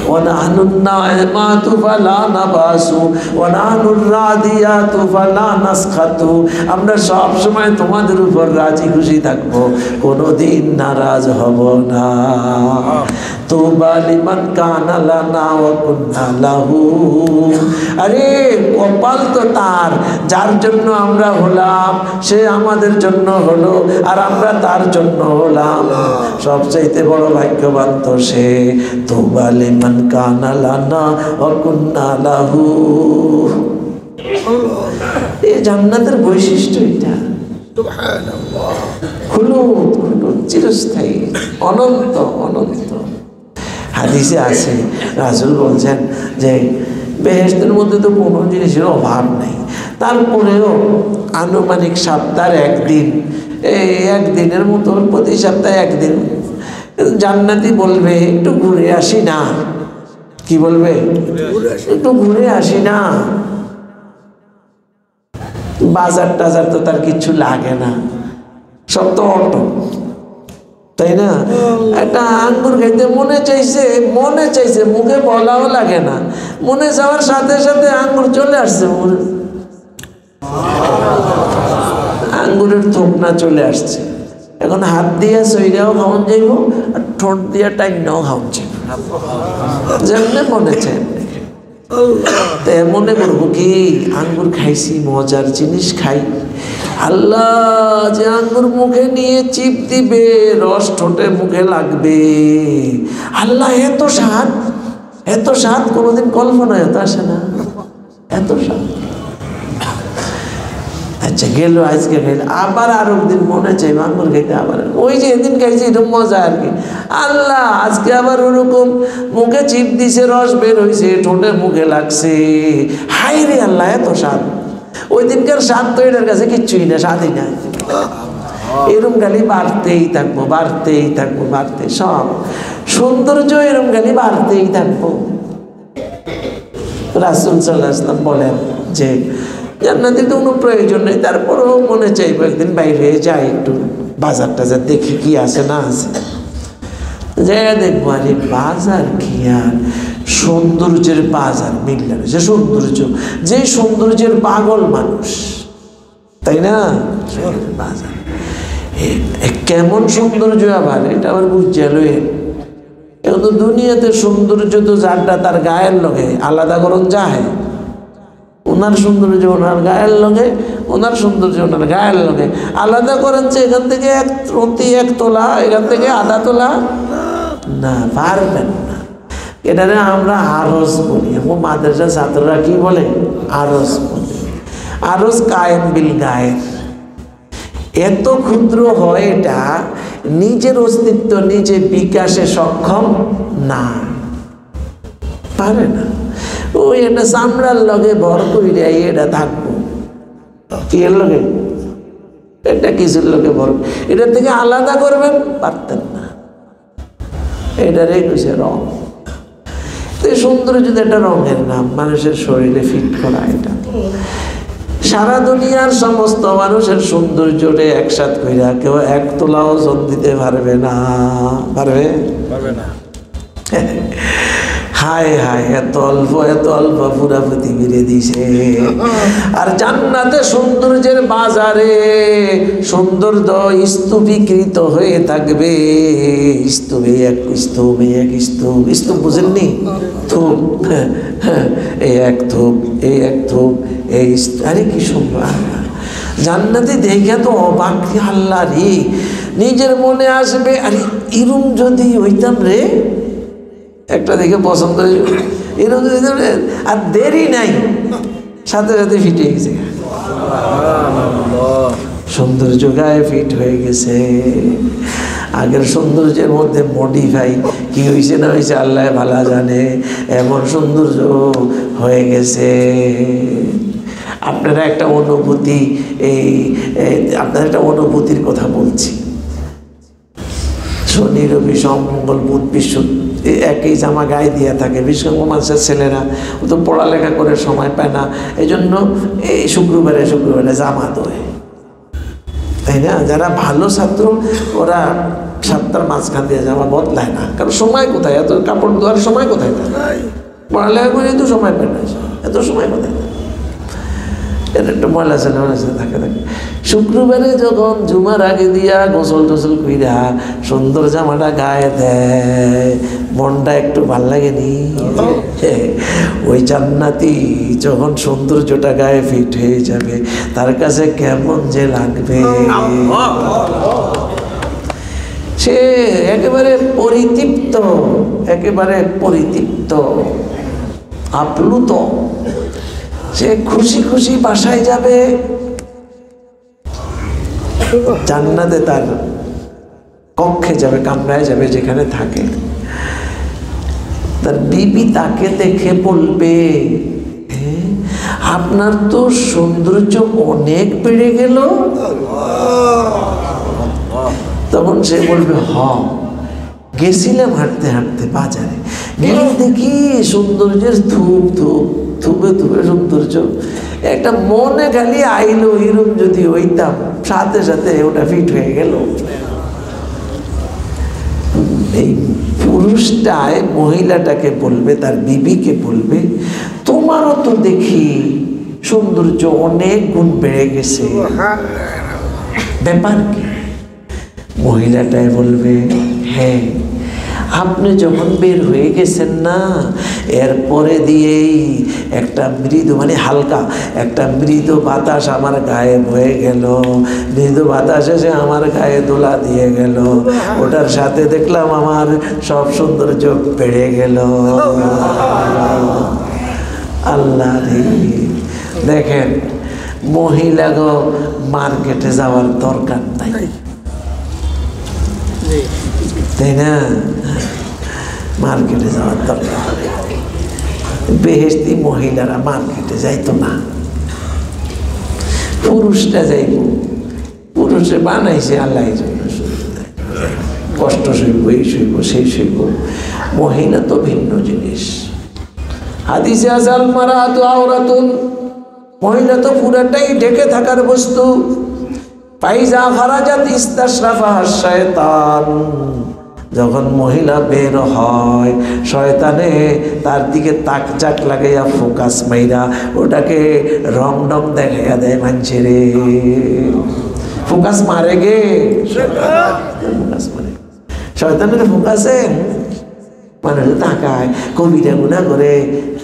ওয়ানাহনুন নাইমাতু ফালা নাবাসু ওয়ানাহনুর রাদিয়াতু ফালা নাসখাতু, আমরা সব সময় তোমাদের উপর রাজি খুশি থাকবো, কোনোদিন নারাজ হব না। তুবা লিমান কানা লানা ওয়া কুন্না লাহু, আরে কপাল তো তার, যার জন্য আমরা হলাম সে আমাদের জন্য হলো, আর আমরা তার জন্য হলাম। সবচাইতে বড় ভাগ্যবান তো সে। তুবা লিমান কানা লানা ওয়া কুন্না লাহু, এই জান্নাতের বৈশিষ্ট্য এটা। সুবহানাল্লাহ, খুলুদ খুলুদ, চিরস্থায়ী, অনন্ত অনন্ত। হাদিসে আছে রাসূল বলছেন যে বেহেশতের মধ্যে তো কোনো জিনিসের অভাব নেই, তারপরেও আনুমানিক সপ্তাহের একদিন, এই একদিনের মতো প্রতি সপ্তাহে একদিন জান্নাতি বলবে একটু ঘুরে আসি না। কি বলবে? একটু ঘুরে আসি না। বাজার টাজার তো তার কিছু লাগে না, সব তো অটো, তাই না? একটা আঙ্গুর খাইতে মনে চাইছে, মুখে বলাও লাগে না, মনে যাওয়ার সাথে সাথে আঙ্গুর চলে আসছে, আঙ্গুরের থোকনা চলে আসছে। এখন হাত দিয়ে সইরাও খাওয়ান যাইব, আর ঠোঁট দিয়ে টাইনাও খাওয়ান যাইব, যেমনি মনে চাই মনে করবো কি আঙ্গুর খাইছি, মজার জিনিস খাই। আল্লাহ যে আঙ্গুর মুখে নিয়ে চিপ দিবে, রস ঠোঁটে মুখে লাগবে, আল্লাহ এত স্বাদ, এত স্বাদ কোনোদিন কল্পনায় হতে আসে না, এত স্বাদ। আচ্ছা গেল, আজকে গেল, আবার আরো দিন মনে চাই আঙ্গুর খাইতে, আবার ওই যে এদিন খাইছি এরকম মজা আর কি। আল্লাহ আজকে আবার ওরকম মুখে চিপ দিছে, রস বের হয়েছে, ঠোঁটে মুখে লাগছে, হাই রে আল্লাহ এত স্বাদ। ওই দিনকার স্বাদ তো এটার কাছে কিচ্ছুই না, স্বাদই না। এরম গালি বাড়তেই থাকবো, বাড়তেই থাকবো, বাড়তে সব সৌন্দর্য এরম গালি বাড়তেই থাকবো। রাসূল সাল্লাল্লাহু আলাইহি ওয়াসাল্লাম বলেন যে জান্নাতে তো কোনো প্রয়োজন নেই, তারপরেও মনে চাইবো একদিন বাইরে যাই, একটু বাজার টাজার দেখি কি আছে না আছে, যাই দেখবো। আরে বাজার কি আর সৌন্দর্যের বাজার মিললে যে সৌন্দর্য, যে সৌন্দর্যের পাগল মানুষ, তাই না? বাজার কেমন সৌন্দর্য, আবার এটা আবার বুঝছে লয়ে। এখন তো দুনিয়াতে সৌন্দর্য তো যারটা তার গায়ের লগে আলাদা করণ যায়, ওনার সৌন্দর্য ওনার গায়ের লগে, ওনার সৌন্দর্য ওনার গায়ের লগে আলাদা করেন। যে এখান থেকে এক তোলা, এখান থেকে আধা তোলা না, পারবেন না। এটারে আমরা আরজ বলি, এখন মাদ্রাসা ছাত্ররা কি বলে? আরজ বলে। আরজ কায়েম বিল গায়ের, এত ক্ষুদ্র হয় এটা, নিজের অস্তিত্ব নিজে বিকাশে সক্ষম না, পারে না। ওই এটা চামড়ার লগে ভর কইরা এটা থাকবো, কি এর লগে? এটা কিছুর লগে ভর, এটার থেকে আলাদা করবেন পারতেন না। এটারে কইছে রং। সৌন্দর্য একটা রঙের নাম, মানুষের শরীরে ফিট করা। এটা সারা দুনিয়ার সমস্ত মানুষের সৌন্দর্যটা একসাথ কইরা কেউ এক তোলা ওজন দিতে পারবে না, পারবে না। হায় হায়, এত অল্প পুরা পৃথিবীরে দিছে। আর জান্নাতে সৌন্দর্যের বাজারে সৌন্দর্য স্তূপীকৃত হয়ে থাকবে। স্তূপ বুঝেননি? থুপ, এই এক থুপ, এই এক থুপ, এই আরে কি সুন্দর জান্নাতে দেখে তো অবাক, আল্লাহ রে, নিজের মনে আসবে আরে এরম যদি হইতাম রে, একটা দেখে পছন্দ এরকম যদি, আর দেরি নাই, সাথে সাথে ফিটে গেছে, সৌন্দর্য গায়ে ফিট হয়ে গেছে। আগের সৌন্দর্যের মধ্যে মডিফাই কি হয়েছে না হয়েছে আল্লাহ ভালো জানে, এমন সৌন্দর্য হয়ে গেছে। আপনারা একটা অনুভূতি, আপনার একটা অনুভূতির কথা বলছি। শনি রবি সোম মঙ্গল বুধ বৃহস্পতি একই জামা গায়ে দিয়ে থাকে। বিশেষ মানুষের ছেলেরা ও তো পড়ালেখা করে সময় পায় না, এই জন্য এই শুক্রবারে জামা দেয়, তাই না? যারা ভালো ছাত্র ওরা সপ্তাহের মাঝখান দিয়ে জামা বদলায় না, কারণ সময় কোথায়, এত কাপড় ধোয়ার সময় কোথায় থাকে, পড়ালেখা করে তো সময় পায় না, এত সময় কোথায় থাকে, এটা একটা ময়লা ছেলে থাকে। শুক্রবারে যখন জুমার আগে দিয়া গোসল টোসল কইরা সুন্দর জামাটা গায়ে দেয়, মনটা একটু ভাল লাগেনি? ওই জান্নাতি যখন সৌন্দর্যটা গায়ে ফিট হয়ে যাবে তার কাছে কেমন যে লাগবে, সে একেবারে পরিতৃপ্ত আপ্লুত, সে খুশি খুশি বাসায় যাবে। জান্নাতে তার কক্ষে যাবে, কামরায় যাবে যেখানে থাকে, তার বিবি তাকে দেখে বলবে, আপনার তো সৌন্দর্য অনেক বেড়ে গেল। তখন সে বলবে, গেছিলাম হাঁটতে হাঁটতে বাজারে, গেলে দেখি সৌন্দর্যের থুপে সৌন্দর্য, একটা মনে খালি আইলো এরকম যদি হইতাম, সাথে সাথে ওটা ফিট হয়ে গেল। এই পুরুষটায় মহিলাটাকে বলবে, তার বিবিকে বলবে, তোমারও তো দেখি সৌন্দর্য অনেক গুণ বেড়ে গেছে, ব্যাপার কি? মহিলাটাই বলবে, হ্যাঁ, আপনি যখন বের হয়ে গেছেন না, এরপরে দিয়েই একটা মৃদু হালকা একটা মৃদু বাতাস আমার গায়ে বয়ে গেল, মৃদু বাতাস এসে আমার গায়ে দোলা দিয়ে গেল, ওটার সাথে দেখলাম আমার সব সৌন্দর্য বেড়ে গেল। আল্লাহ রে, দেখেন মহিলাগো মার্কেটে যাওয়ার দরকার নাই, তাই না? মার্কেটে যাওয়ার দরকার, বেহেশতি মহিলারা মার্কেটে যাইতো না, পুরুষরা যাইব, পুরুষে বানাইছে আল্লাহ, কষ্ট সইব, এই সইব সেই সইব, মহিলা তো ভিন্ন জিনিস। হাদিসে আছে আল মারাতু আওরাতুন, মহিলা তো পুরাটাই ঢেকে থাকার বস্তু। ফাইজা খারাজাত ইস্তাশরাফাহা শায়তান, যখন মহিলা বের হয় শয়তানে তার দিকে তাকচাক লাগাইয়া ফোকাস মাইরা ওটাকে রমডম দেখাইয়া দেয় মানুষেরে। ফোকাস মারে গে, ফোকাস মারে, শয়তানের ফোকাসে মানুষ তাকায়, কবিরা গুণা করে,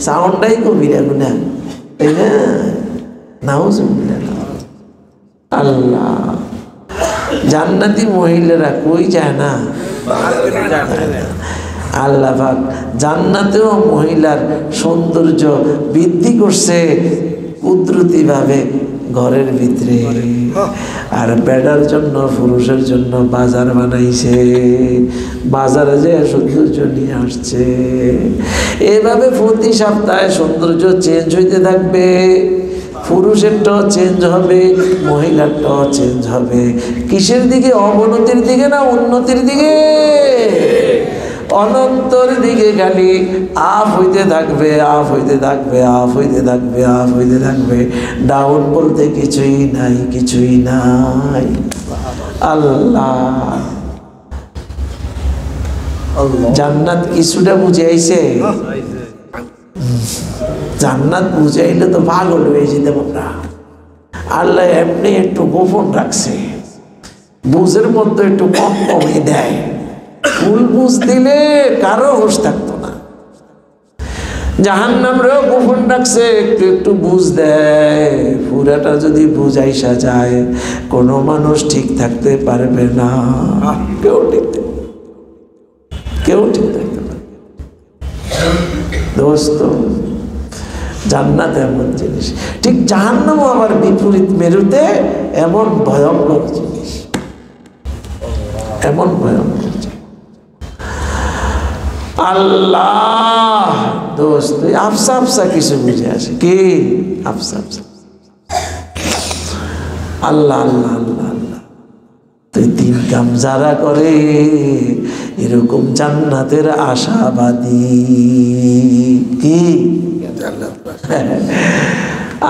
সাউন্ডটাই কবিরা গুণা, তাই না? নাউজুবিল্লাহ। আল্লাহ, জান্নাতি মহিলারা কই যায় না? আল্লাহ পাক জান্নাতেও মহিলার সৌন্দর্য বৃদ্ধি করছে কুদরতি ভাবে ঘরের ভিতরে, আর বেড়ার জন্য পুরুষের জন্য বাজার বানাইছে, বাজারে যে সৌন্দর্য নিয়ে আসছে। এভাবে প্রতি সপ্তাহে সৌন্দর্য চেঞ্জ হইতে থাকবে, পুরুষেরটাও চেঞ্জ হবে, মহিলারটাও চেঞ্জ হবে। কিসের দিকে? অবনতির দিকে না উন্নতির দিকে? অনন্তর দিকে খালি আপ হইতে থাকবে, আপ হইতে থাকবে, আপ হইতে থাকবে, আপ হইতে থাকবে। ডাউন বলতে কিছুই নাই, কিছুই নাই। আল্লাহ, জান্নাত কিছুটা বুঝে আইছে, জান্নাত বুঝাইলে তো পাগল হয়ে যেতে আমরা। আল্লাহ এমনি একটু গোপন রাখছে, বুঝের মধ্যে একটু কম কমই দেয়। ফুল বুঝ দিলে কারো হুঁশ থাকতো না। জাহান্নামরেও গোপন রাখছে, একটু একটু বুঝ দেয়। পুরাটা যদি বুঝাইসা যায় কোনো মানুষ ঠিক থাকতে পারবে না, কেউ ঠিক থাকতে পারবে। দোস্ত, জান্নাত এমন জিনিস, ঠিক জাহান্নামও আবার বিপরীত মেরুতে এমন ভয়ঙ্কর জিনিস, এমন ভয়ঙ্কর জিনিস। আল্লাহ, দোস্ত আফসা আফসা কিছু বুঝে আসে কি? আফসা আফসা। আল্লাহ আল্লাহ আল্লাহ আল্লাহ, তো তিন কাম যারা করে এরকম জান্নাতের আশাবাদী। কি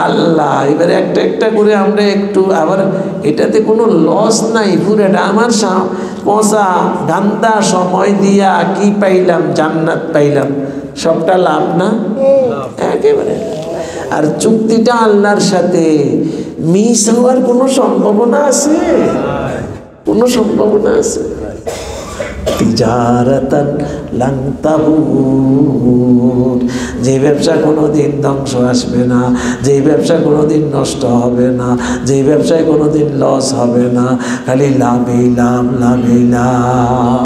আল্লাহ, এবারে একটা একটা করে আমরা একটু, আবার এটাতে কোনো লস নাই, পুরোটা আমার পচা গান্দা সময় দিয়া কি পাইলাম, জান্নাত পাইলাম, সবটা লাভ না একেবারে। আর চুক্তিটা আল্লাহর সাথে মিস হওয়ার কোনো সম্ভাবনা আছে? কোনো সম্ভাবনা আছে? তিজারাতান লান তাবুর, যে ব্যবসা কোনোদিন ধ্বংস আসবে না, যে ব্যবসা কোনোদিন নষ্ট হবে না, যে ব্যবসায় কোনোদিন লস হবে না, খালি লাভই লাভ, লাভই লাভ।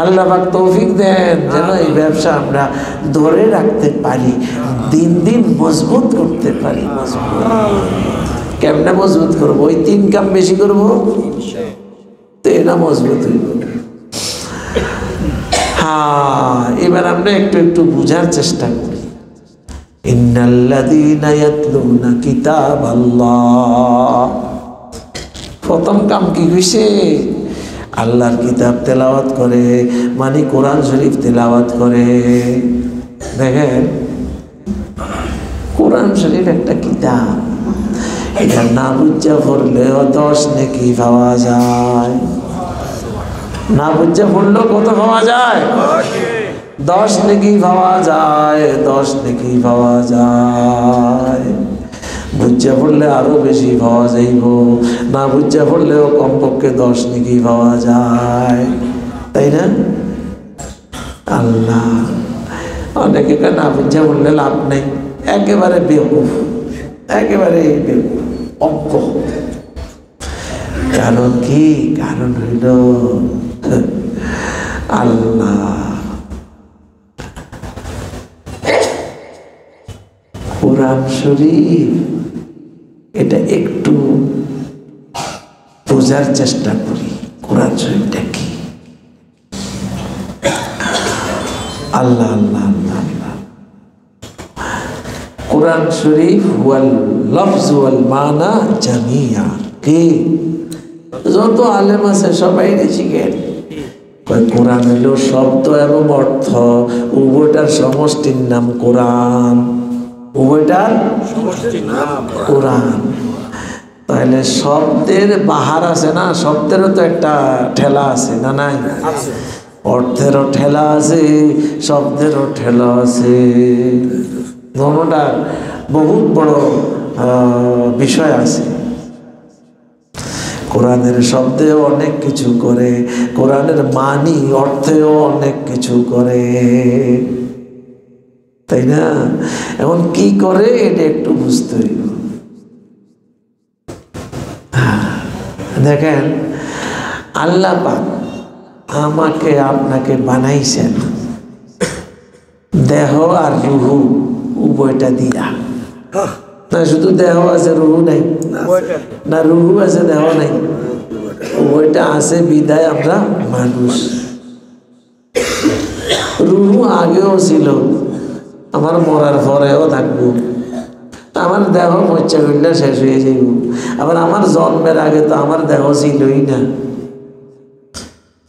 আল্লাহ পাক তৌফিক দেন যেন এই ব্যবসা আমরা ধরে রাখতে পারি, দিন দিন মজবুত করতে পারি। মজবুত কেমনে মজবুত করবো? ওই তিন কাম বেশি করবো তো এটা মজবুত হইব। হ্যাঁ, এবার আমরা একটু একটু বুঝার চেষ্টা করি। ইন্নাল্লাযীনা ইয়াতলুনা কিতাবাল্লাহ, প্রথম কাম কি হইছে? আল্লাহর কিতাব তেলাওয়াত করে, মানে কোরআন শরীফ তেলাওয়াত করে। দেখেন, কোরআন শরীফ একটা কিতাব, এটা না বুঝা পড়লেও 10 নেকি পাওয়া যায়। না বুঝা পড়লেও কত পাওয়া যায়? 10 নেকি পাওয়া যায়, 10 নেকি পাওয়া যায়। বুঝা পড়লে আরো বেশি পাওয়া যাইব, না বুঝা পড়লেও কমপক্ষে 10 নেকি পাওয়া যায়, তাই না? আল্লাহ, অনেকে না বুঝা পড়লে লাভ নেই, একেবারে বেকুফ, একেবারে বেকুফ অজ্ঞ। কারণ কি? কারণ হইল আল্লাহ কোরআন শরীফ, এটা একটু বোঝার চেষ্টা করি। কোরআন শরীফটা কি? আল্লাহ আল্লাহ আল্লাহ আল্লাহ। কোরআন শরীফ ওয়াল লফজ ওয়াল মানা জামিয়া। কি? যত আলেম আছে সবাই শিখেন, কোরআন হইল শব্দ এবং অর্থ উভয়টার সমষ্টির নাম কোরআন, উভয়টার সমষ্টির নাম কোরআন। তাহলে শব্দের বাহার আছে না, শব্দেরও তো একটা ঠেলা আছে না? নাই? অর্থেরও ঠেলা আছে, শব্দেরও ঠেলা আছে। ধর্মটা বহুত বড় বিষয় আছে। কোরআনের শব্দেও অনেক কিছু করে, কোরআনের মানি অর্থেও অনেক কিছু করে, তাই না? এখন কি করে এটা একটু বুঝতে হইব। দেখেন, আল্লাহ পাক আমাকে আপনাকে বানাইছেন দেহ আর রুহু উভয়টা দিয়া। না শুধু দেহ আছে রুহু নাই, না রুহু আছে দেহ নাই, উভয়টা আছে বিদায় আমরা মানুষ। রুহু আগেও ছিল, আমার মরার পরেও থাকবো, আমার দেহ মচ্চা করলে শেষ হয়ে যাইব। আবার আমার জন্মের আগে তো আমার দেহ ছিলই না।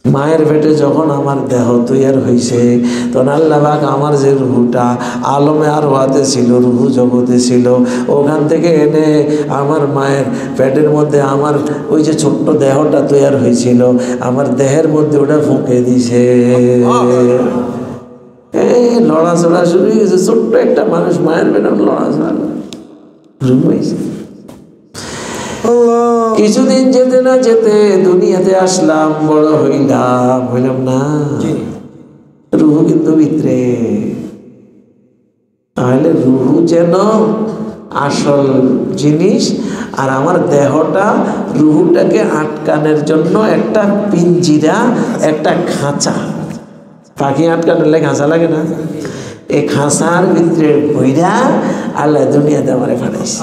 মায়ের পেটে যখন আমার দেহ তৈয়ার হয়েছে, তখন আল্লাহ পাক আমার যে রুহুটা আলমে আর ওয়াতে ছিল, রুহু জগতে ছিল, ওখান থেকে এনে আমার মায়ের পেটের মধ্যে আমার ওই যে ছোট্ট দেহটা তৈয়ার হয়েছিল, আমার দেহের মধ্যে ওটা ফুঁকে দিছে। এই লড়াচড়া শুরু হয়ে গেছে, ছোট্ট একটা মানুষ মায়ের পেটে লড়াচড়া শুরু হয়েছে। কিছুদিন যেতে না যেতে দুনিয়াতে আসলাম, বড় হইলাম না, রুহু কিন্তু ভিতরে। তাহলে রুহু যেন আসল জিনিস, আর আমার দেহটা রুহুটাকে আটকানোর জন্য একটা পিঞ্জিরা, একটা খাঁচা। পাখি আটকানোর খাঁচা লাগে না? এই খাঁচার ভিতরে বইরা আল্লাহ দুনিয়াতে আমারে ফাটাইছে।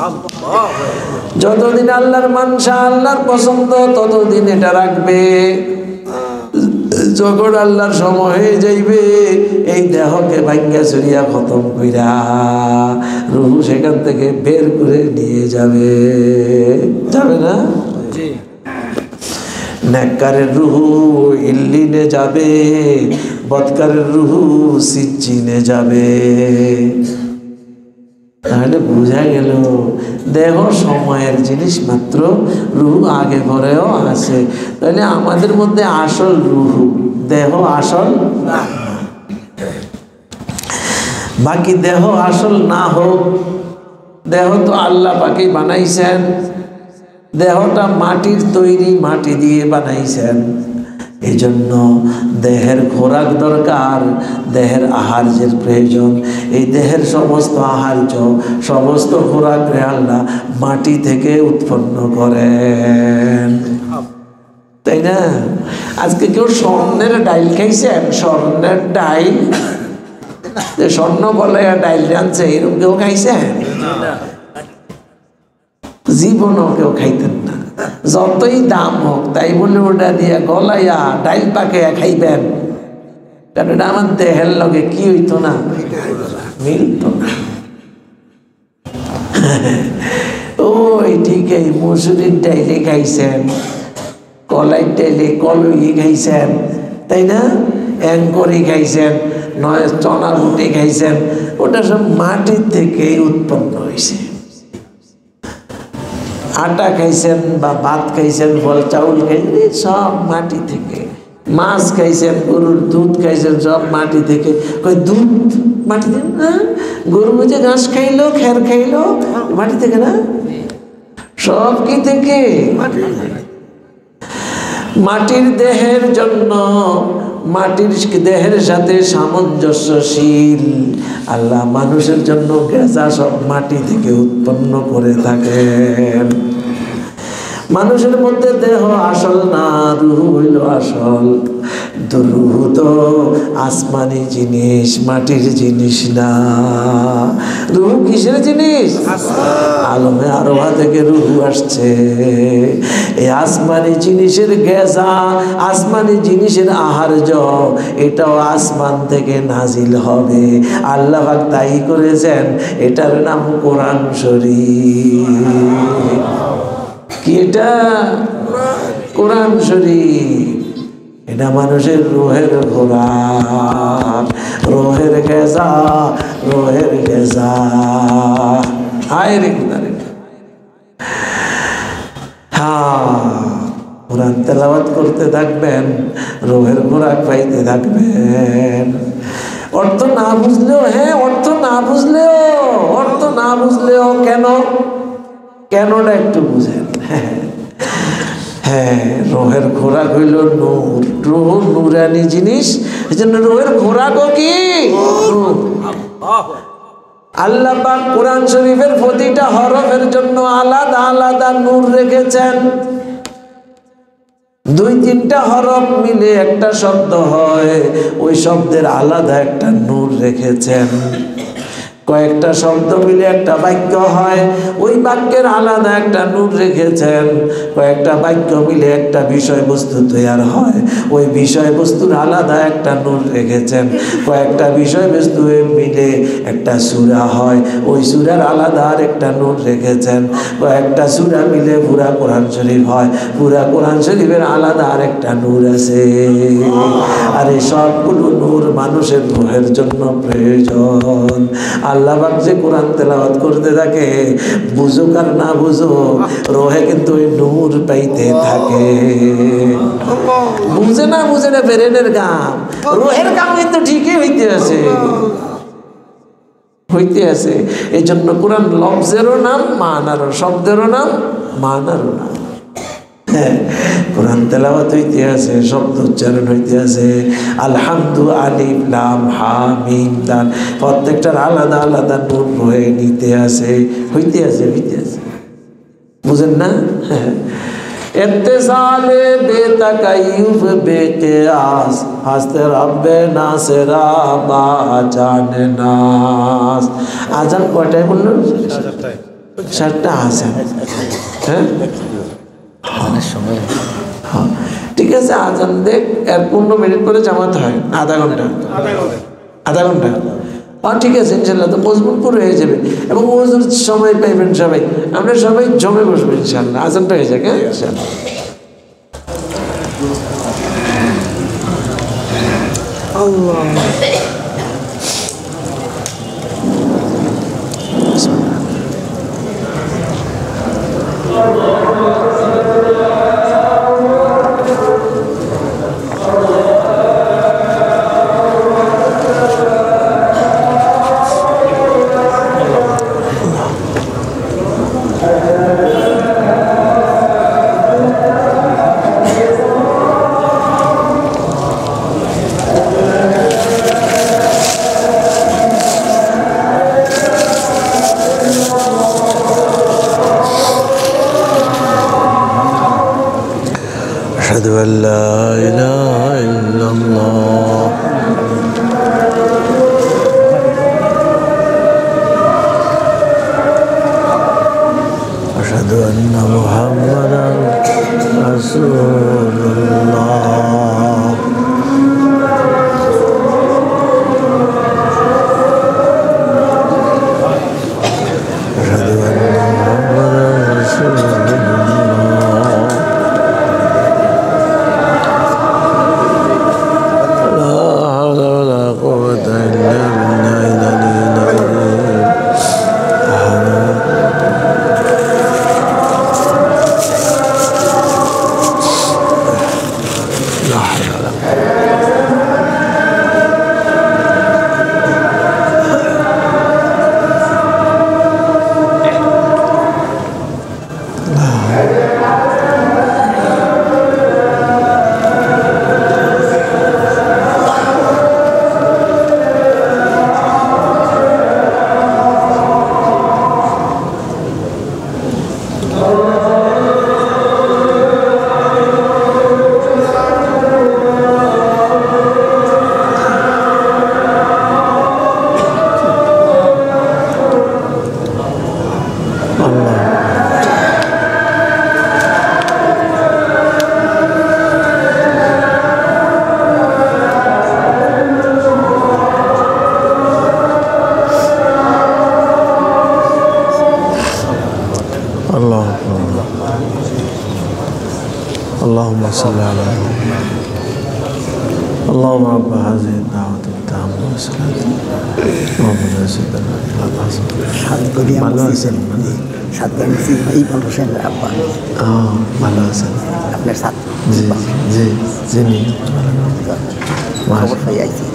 যতদিন আল্লাহর মানসা, আল্লাহর পছন্দ, ততদিন এটা রাখবে। যখন আল্লাহর সময় হয়ে যাইবে, এই দেহকে ভাঙ্গা চুরিয়া খতম কইরা রুহু সেখান থেকে বের করে নিয়ে যাবে, যাবে না? নেককারের রুহু ইল্লিনে যাবে, বদকারের রুহু সিজ্জিনে যাবে। তাহলে বোঝা গেল দেহ সময়ের জিনিস মাত্র, রুহু আগে পরেও আছে। তাহলে আমাদের মধ্যে আসল রুহু, দেহ আসল না। বাকি দেহ আসল না হোক, দেহ তো আল্লাহ পাকেই বানাইছেন, দেহটা মাটির তৈরি, মাটি দিয়ে বানাইছেন। এই জন্য দেহের খোরাক দরকার, দেহের আহার্যের প্রয়োজন। এই দেহের সমস্ত আহার্য, সমস্ত খোরাক আল্লাহ মাটি থেকে উৎপন্ন করেন, তাই না? আজকে কেউ স্বর্ণের ডাইল খাইছেন? স্বর্ণের ডাইল, যে স্বর্ণ বলে ডাইল জানছে, এরকম কেউ খাইছেন? জীবনও কেউ খাইতেন না। যতই দাম হোক তাই বলে ওটা দিয়ে গলাইয়া ডাইল পাকাইয়া খাইবেন, কারণ এটা আমার দেহের লগে কি হইতো না, মিলত না। ওই ঠিক এই মসুরির ডাইলে খাইছেন, কলাইয়ের ডাইলে কলই খাইছেন, তাই না? অ্যাঙ্করি খাইছেন, নয় চনা বুটে খাইছেন, ওটা সব মাটির থেকেই উৎপন্ন হয়েছে। আটা খাইছেন বা ভাত খাইছেন, ফল চাউল খাইছেন, সব মাটি থেকে। মাছ খাইছেন, গরুর দুধ খাইছেন, সব মাটি থেকে। দুধ মাটি থেকে না, গরু যে ঘাস খাইলো, খের খাইলো, মাটি থেকে না, সব কি থেকে? মাটির দেহের জন্য, মাটির দেহের সাথে সামঞ্জস্যশীল আল্লাহ মানুষের জন্য গেজা সব মাটি থেকে উৎপন্ন করে থাকেন। মানুষের মধ্যে দেহ আসল না, রুহু হইল আসল। রুহু তো আসমানি জিনিস, মাটির জিনিস না। রুহু কিসের জিনিস? আলমে আরোহা থেকে রুহু আসছে। এই আসমানি জিনিসের গেজা, আসমানি জিনিসের আহার্য, এটাও আসমান থেকে নাজিল হবে। আল্লাহ পাক তাই করেছেন। এটার নাম কোরআন শরীফ। কি এটা? কোরআন শরীফ। এটা মানুষের রুহের খোরাক, রুহের গেজা, রুহের গেজা। হায় রে কিনারে, কোরআন তেলাওয়াত করতে থাকবেন, রুহের খোরাক পাইতে থাকবেন। অর্থ না বুঝলেও, হ্যাঁ অর্থ না বুঝলেও, অর্থ না বুঝলেও কেন, কেনটা একটু বুঝেন। হ্যাঁ, রোহের খোরাক হইল নূর, রুহ নূরানি জিনিস, এই জন্য রোহের খোরাকও কি? আল্লাহ পাক কোরআন শরীফের প্রতিটা হরফের জন্য আলাদা আলাদা নূর রেখেছেন। 2-3টা হরফ মিলে একটা শব্দ হয়, ওই শব্দের আলাদা একটা নূর রেখেছেন। কয়েকটা শব্দ মিলে একটা বাক্য হয়, ওই বাক্যের আলাদা একটা নূর রেখেছেন। কয়েকটা বাক্য মিলে একটা বিষয়বস্তু তৈরি হয়, ওই বিষয়বস্তুর আলাদা একটা নূর রেখেছেন। কয়েকটা বিষয়বস্তু মিলে একটা সূরা হয়, ওই সূরার আলাদা আর একটা নূর রেখেছেন। কয়েকটা সূরা মিলে পুরা কোরআন শরীফ হয়, পুরা কোরআন শরীফের আলাদা আর একটা নূর আছে। আর এই সবগুলো নূর মানুষের রূহের জন্য প্রয়োজন। আল্লাহ পাক যে কোরআন তেলাওয়াত করতে থাকে, বুঝুক আর না বুঝুক, রোহে কিন্তু ওই নূর পাইতে থাকে। বুঝে না বুঝে না ব্রেনের কাম, রোহের কাম কিন্তু ঠিকই হইতে আছে, হইতে আছে। এই জন্য কোরআন লফজেরও নাম, মানারও, শব্দেরও নাম, মানারও নাম। কোরআন তেলাওয়াত হইতে আছে, শব্দ উচ্চারণ হইতে আছে। আলহামদু, আলিফ, লাম, হা, মিম, দাল, প্রত্যেকটার আলাদা আলাদা নূর হয়ে নিতে আছে, হইতে আছে, হইতে আছে। বুঝেন না? ইত্তেসালে বেতাকাইয়ুফ বেকিয়াস, হাসতে রব্বে নাসেরা বা জানে নাস। আজান কয়টায় বললো? 7টা আজান। হ্যাঁ, ঠিক আছে, আজান দেখ, এর 15 মিনিট পরে জামাত হয়, আধা ঘন্টা, আধা ঘন্টা। ঠিক আছে, ইনশাল্লাহ তো মজবুতপুর হয়ে যাবে এবং ওজুর সময় পাইবেন সবাই। আমরা সবাই জমে বসবো ইনশাল্লাহ, আজানটা হয়ে যাক। হ্যাঁ, ইনশাল্লাহ। আল্লাহ أشهد أن لا إله إلا الله أشهد أن محمدا رسول الله أشهد أن محمدا رسول الله اللهم صل على محمد اللهم رب هذه الدعوة التامة والصلاة اللهم سيدنا ভালো আছেন এই হোসেন আব্বা ভালো আছেন আপনার সাথে জি জি জি খবর পাই আইছি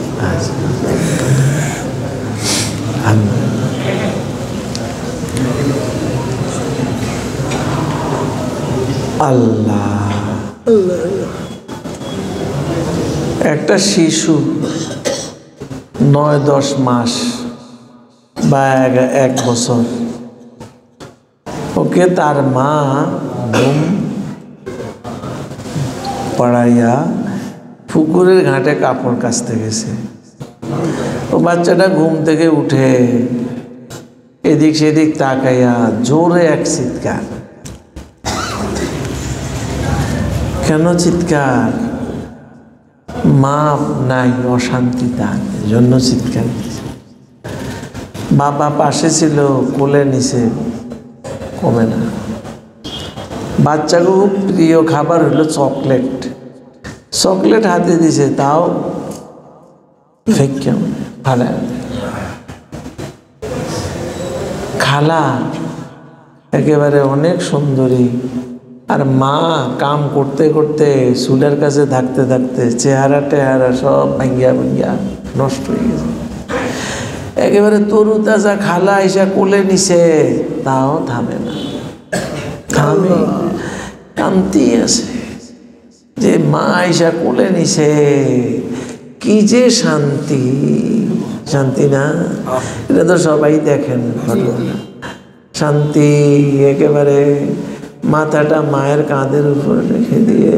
আল্লাহ একটা শিশু 9-10 মাস বা 1 বছর ওকে তার মা ঘুম পড়াইয়া পুকুরের ঘাটে কাপড় কাচতে গেছে। ও বাচ্চাটা ঘুম থেকে উঠে এদিক সেদিক তাকাইয়া জোরে এক চিৎকার। কেন চিৎকার? মা নাই, অশান্তি তার জন্য চিৎকার। বাবা পাশে ছিল, কোলে নিছে, কমে না। বাচ্চাকে খুব প্রিয় খাবার হলো চকলেট। চকলেট হাতে দিছে, তাও ফেঁকে ভালো। খালা একেবারে অনেক সুন্দরী, আর মা কাম করতে করতে চুলের কাছে থাকতে থাকতে চেহারা টেহারা সব ভাঙ্গিয়া ভাঙ্গিয়া নষ্ট হয়ে গেছে। একেবারে তরু তাজা খালা এসে কোলে নিছে, তাও থামে না, থামে কান্তি আছে যে মা এসে কোলে নিছে। কি যে শান্তি, শান্তি না? এটা তো সবাই দেখেন ঘটনা। শান্তি একেবারে মাথাটা মায়ের কাঁধের উপর রেখে দিয়ে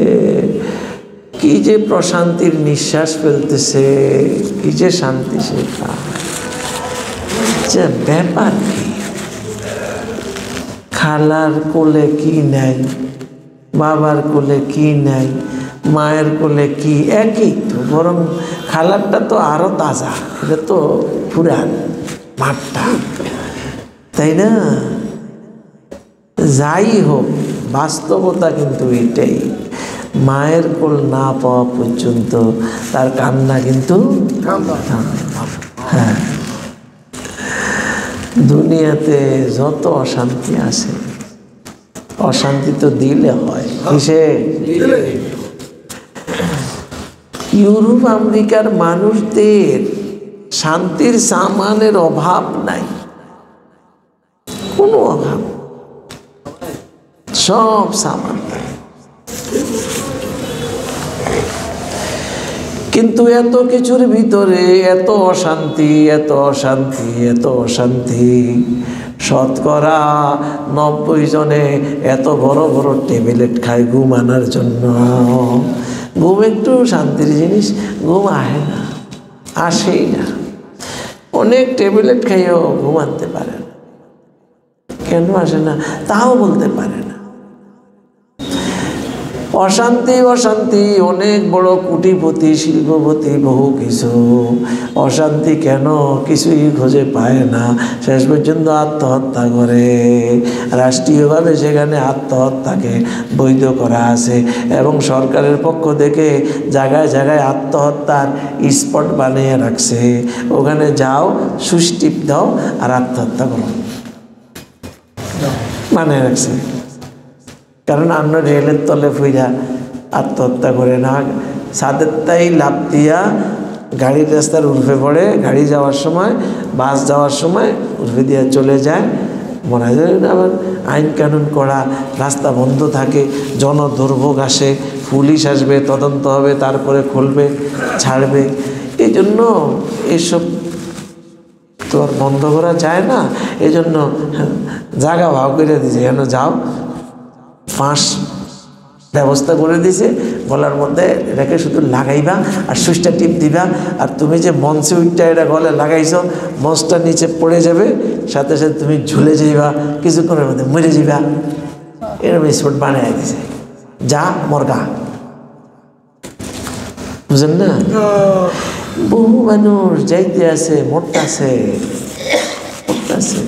কি যে প্রশান্তির নিঃশ্বাস ফেলতেছে, কি যে শান্তি সে ব্যাপার। কি খালার কোলে কি নাই, বাবার কোলে কি নাই, মায়ের কোলে কি একই তো, বরং খালারটা তো আরো তাজা, এটা তো পুরান মাঠটা, তাই না? যাই হোক, বাস্তবতা কিন্তু এটাই। মায়ের কোল না পাওয়া পর্যন্ত তার কান্না কিন্তু হ্যাঁ। দুনিয়াতে যত অশান্তি আছে, অশান্তি তো দিলে হয় কিসে? ইউরোপ আমেরিকার মানুষদের শান্তির সামানের অভাব নাই, কোনো অভাব, সব সামান। কিন্তু এত কিছুর ভিতরে এত অশান্তি, এত অশান্তি, এত অশান্তি। শতকরা 90 জনে এত বড় বড় ট্যাবলেট খায় ঘুম আনার জন্য। ঘুম একটু শান্তির জিনিস, ঘুম আহে না, আসেই না। অনেক ট্যাবলেট খাইও ঘুম আনতে পারে না। কেন আসে না তাও বলতে পারে না। অশান্তি অশান্তি, অনেক বড় কোটিপতি শিল্পপতি বহু কিছু, অশান্তি কেন কিছুই খুঁজে পায় না, শেষ পর্যন্ত আত্মহত্যা করে। রাষ্ট্রীয়ভাবে সেখানে আত্মহত্যাকে বৈধ করা আছে এবং সরকারের পক্ষ থেকে জায়গায় জায়গায় আত্মহত্যার স্পট বানিয়ে রাখছে। ওখানে যাও, সুইচ টিপ দাও আর আত্মহত্যা করো, বানিয়ে রাখছে। কারণ আমরা রেলের তলে ফুইরা আত্মহত্যা করে না, ছাদের তাই লাফ দিয়া গাড়ির রাস্তার উর্ফে পড়ে, গাড়ি যাওয়ার সময়, বাস যাওয়ার সময় উর্ফে দিয়া চলে যায়, মনে যায়। আবার আইন কানুন করা, রাস্তা বন্ধ থাকে, জনদুর্ভোগ আসে, পুলিশ আসবে, তদন্ত হবে, তারপরে খুলবে, ছাড়বে। এই জন্য এসব তো আর বন্ধ করা যায় না। এই জন্য জায়গা ভাগ করে দিয়েছে, কেন যাও, ফাঁস ব্যবস্থা করে দিয়েছে। গলার মধ্যে রেখে শুধু লাগাইবা আর সুইচটা টিপ দিবা। আর তুমি যে মঞ্চে উঠটা এটা গলে লাগাইছো, মঞ্চটা নিচে পড়ে যাবে, সাথে সাথে তুমি ঝুলে যাইবা, কিছুক্ষণের মধ্যে মরে যাইবা। এরকম স্পট বানিয়ে দিছে, যা মরগা। বুঝলেন না? বহু মানুষ যাইতে আছে, মরতাছে, মরতাছে।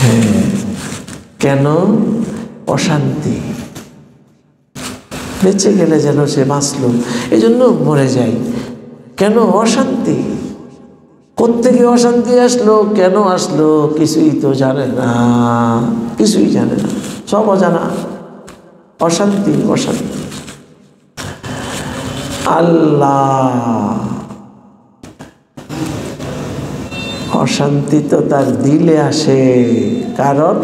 হ্যাঁ, কেন? অশান্তি। বেঁচে গেলে যেন সে বাঁচল, এই জন্য মরে যায়। কেন? অশান্তি। কোত্থেকে অশান্তি আসলো, কেন আসলো, কিছুই তো জানে না, কিছুই জানে না, সব অজানা। অশান্তি, অশান্তি। আল্লাহ অশান্তি তো তার দিলে আসে, কারণ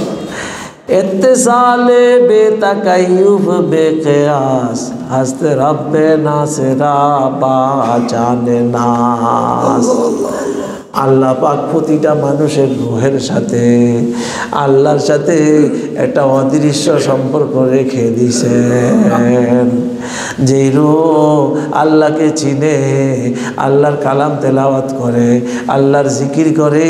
ইত্তেসালে বেতাকাইয়ুব বেকিয়াস হাসতে রব্বে নাসেরা বা জানে নাস। আল্লাহ পাক প্রতিটা মানুষের রূহের সাথে, আল্লাহর সাথে একটা অদৃশ্য সম্পর্ক রেখে দিছেন। যেই রূহ আল্লাহকে চিনে, আল্লাহর কালাম তেলাওয়াত করে, আল্লাহর জিকির করে,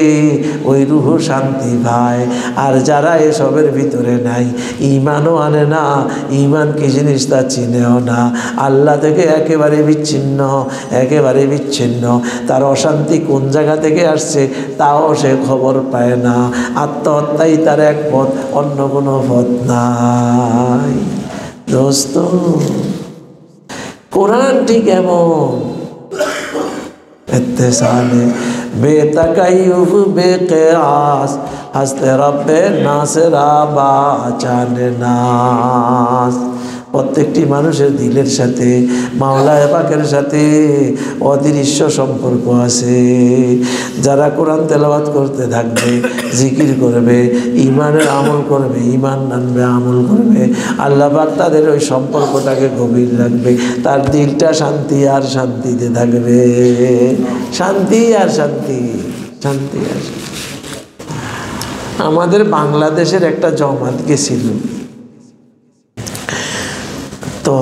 ওই রূহ শান্তি পায়। আর যারা এসবের ভিতরে নাই, ঈমানও আনে না, ঈমান কি জিনিস তা চিনেও না, আল্লাহ থেকে একেবারে বিচ্ছিন্ন, একেবারে বিচ্ছিন্ন, তার অশান্তি কোন জায়গা থেকে আসছে তাও সে খবর পায় না। আত্মহত্যাই তার এক পথ, অন্য কোনো পথ নাই। দোস্ত, কোরআন ঠিক এমন, ইত্তেসালে বেতাকাইয়ুব বেকিয়াস হাসতে রব্বে নাসেরা বা জানে নাস। প্রত্যেকটি মানুষের দিলের সাথে মাওলা পাকের সাথে অদৃশ্য সম্পর্ক আছে। যারা কোরআন তেলাওয়াত করতে থাকবে, জিকির করবে, ঈমানের আমল করবে, ঈমান আনবে, আমল করবে, আল্লাহ পাক তাদের ওই সম্পর্কটাকে গভীর রাখবে। তার দিলটা শান্তি আর শান্তিতে থাকবে, শান্তি আর শান্তি, শান্তি আর শান্তি। আমাদের বাংলাদেশের একটা জমাত গেছিল, তো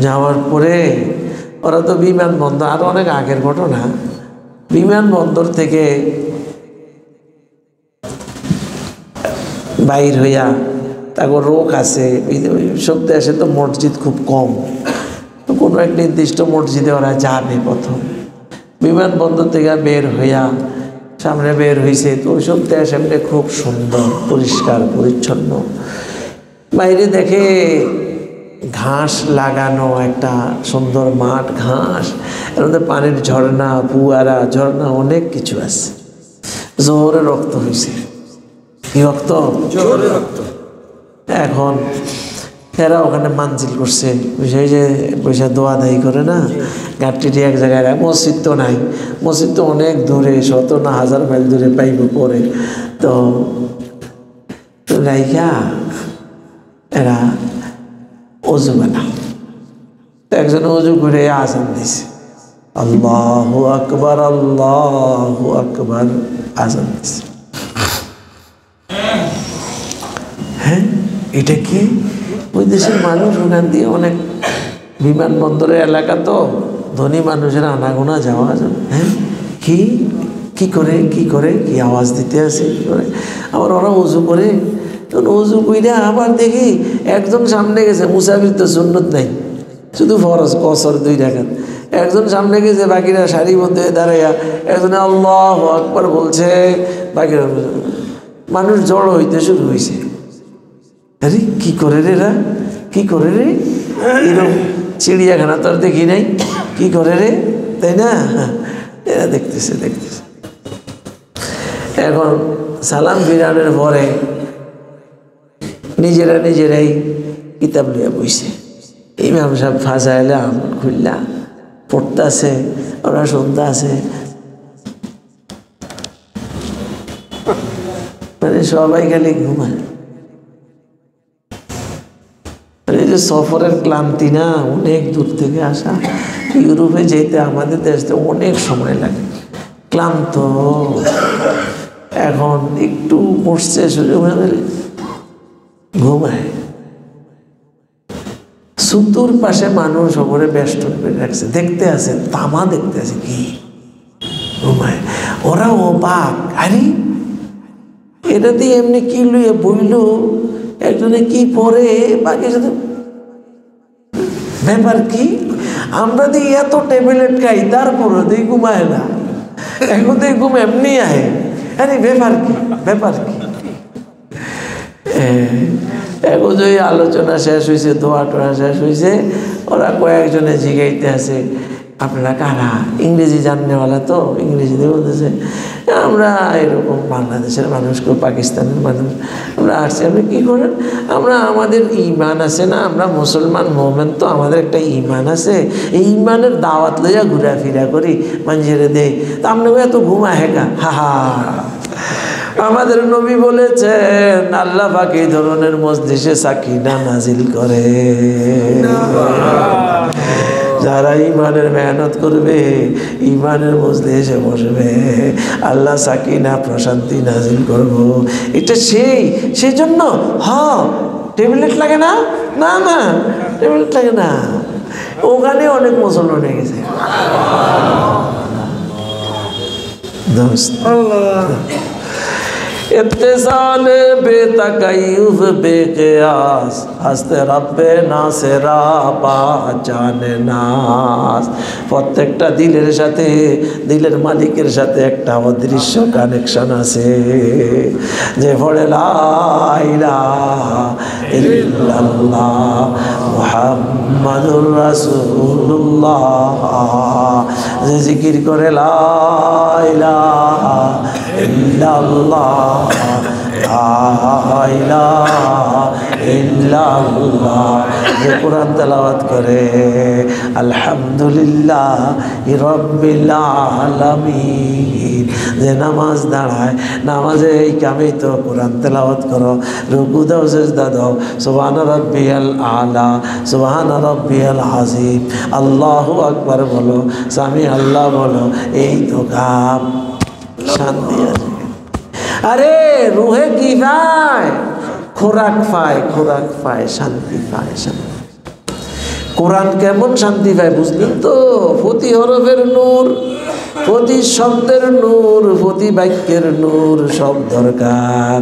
যাওয়ার পরে ওরা তো বিমানবন্দর, আর অনেক আগের ঘটনা, বিমানবন্দর থেকে বাইর হইয়া, তারপর রোগ আছে, সব দেশে তো মসজিদ খুব কম, তো কোনো এক নির্দিষ্ট মসজিদে ওরা যাবে। প্রথম বিমানবন্দর থেকে বের হইয়া সামনে বের হয়েছে, তো ওইসব দেশ এমনি খুব সুন্দর, পরিষ্কার পরিচ্ছন্ন। বাইরে দেখে ঘাস লাগানো একটা সুন্দর মাঠ, ঘাস, এর মধ্যে পানির ঝর্ণা, ফুয়ারা, ঝর্ণা, অনেক কিছু আছে। জোহরে রক্ত হয়েছে। কি রক্ত? জোহরে রক্ত। এখন এরা ওখানে মানজিল করছে, বুঝে যে পয়সা দোয়া দায়ী করে না, গাড়িটি এক জায়গায়। মসজিদ তো নাই, মসজিদ তো অনেক দূরে, শত না হাজার মাইল দূরে পাইব পরে। তো রাইখা এরা অজু বানা, একজন অজু করে আজান দিছে, আল্লাহু আকবার, আল্লাহু আকবার, আজান দিছে। হ্যাঁ, এটা কি? ওই দেশের মানুষ ওখান দিয়ে অনেক বিমানবন্দরের এলাকা, তো ধনী মানুষের আনাগোনা যাওয়া যাবে। হ্যাঁ, কি কি করে কি করে কি আওয়াজ দিতে আছে, কি করে? আবার ওরা উজু করে, উজু কইরা আবার দেখি একজন সামনে গেছে, মুসাফির তো সুন্নত নাই, শুধু ফরজ কসর 2 রাকাত। একজন সামনে গেছে, বাকিরা সারিবদ্ধ হয়ে দাঁড়াইয়া একজনে আল্লাহু আকবার বলছে, বাকিরা মানুষ জড়ো হইতে শুরু হয়েছে। আরে কি করে রে এরা, কি করে রে, এরকম চিড়িয়াখানা তো আর দেখি নাই, কি করে রে, তাই না? এরা দেখতেছে দেখতেছে। এখন সালাম ফিরানোর পরে নিজেরাই কিতাব লইয়া বইছে। ইমাম সাহেব ফাজাইলে আমল খুললা পড়তেছে, ওরা শুনতে আছে, মানে সবাই খালি ঘুমায়। এই যে সফরের ক্লান্তি না, অনেক দূর থেকে আসা, ইউরোপে যেতে আমাদের দেশে অনেক সময় লাগে, ক্লান্ত। এখন একটু বসছে, সুযোগ হয়ে ঘুমায়। সুতুর পাশে মানুষ ওপরে বেষ্টন করে রাখছে, দেখতে আছে, তামা দেখতে আছে, কি ঘুমায়। ওরা অবাক, আরে এটা দিয়ে এমনি কি লইয়া বইল, একজনে কি পরে, বাকি সাথে ব্যাপার কি? আমরা দিয়ে এত ট্যাবলেট খাই, তারপরে দিয়ে ঘুমায় না, এখন দিয়ে ঘুম এমনি আহে। আরে ব্যাপার কি, ব্যাপার কি? এখন যে আলোচনা শেষ হয়েছে, দোয়া টোয়া শেষ হয়েছে, ওরা কয়েকজনে জিগাইতে আছে, আপনারা কারা? ইংরেজি জাননেওয়ালা তো ইংরেজিতে বলতেছে, আমরা এরকম বাংলাদেশের মানুষ, কেউ পাকিস্তানের মানুষ, আমরা আসছি। আপনি কী করেন? আমরা আমাদের ইমান আছে না, আমরা মুসলমান মোমেন, তো আমাদের একটা ইমান আছে, এই ইমানের দাওয়াত লইয়া ঘোরাফেরা করি, মানুষের দেয়। তা আপনাকে এত ঘুমা হেকা, হা হা। আমাদের নবী বলেছেন, আল্লাহ পাক এই ধরনের মজলিসে সাকিনা নাজিল করে। যারা ইমানের মেহনত করবে, ইমানের মজলিসে বসবে, আল্লাহ সাকিনা প্রশান্তি নাজিল করব। এটা সেই জন্য ট্যাবলেট লাগে না, না না ট্যাবলেট লাগে না, ওখানে অনেক মুসলমান হয়ে গেছে। इत्तिसाल बेतकय्युफ बेक़ियास हस्ते रब्बे नासेरा পাহচানে নাস। প্রত্যেকটা দিলের সাথে, দিলের মালিকের সাথে একটা অদৃশ্য কানেকশন আছে, যে পড়ে লা ইলাহা ইল্লাল্লাহ মুহাম্মাদুর রাসূলুল্লাহ, যে জিকির করে লা ইলাহা ইল্লাল্লাহ লা ইলাহা ইল্লাল্লাহ, যে কোরআন তেলাওয়াত করে আলহামদুলিল্লাহ রাব্বিল আলামিন, যে নামাজ দাঁড়ায়, নামাজে এই কামেই তো কোরআন তেলাওয়াত করো, রুকু দাও, সিজদা দাও, সুবহানা রাব্বিয়াল আলা, সুবহানা রাব্বিয়াল আযীম, আল্লাহু আকবার বলো, সামি আল্লাহ বলো, এই তো কাম, শান্তি আছে। আরে রুহে কি পায়? খোরাক পায়, খোরাক পায়, শান্তি পায়, শান্তি। কোরআন কেমন শান্তি পায় বুঝলেন তো? প্রতি হরফের নূর, প্রতি শব্দের নূর, প্রতি বাক্যের নূর, সব দরকার।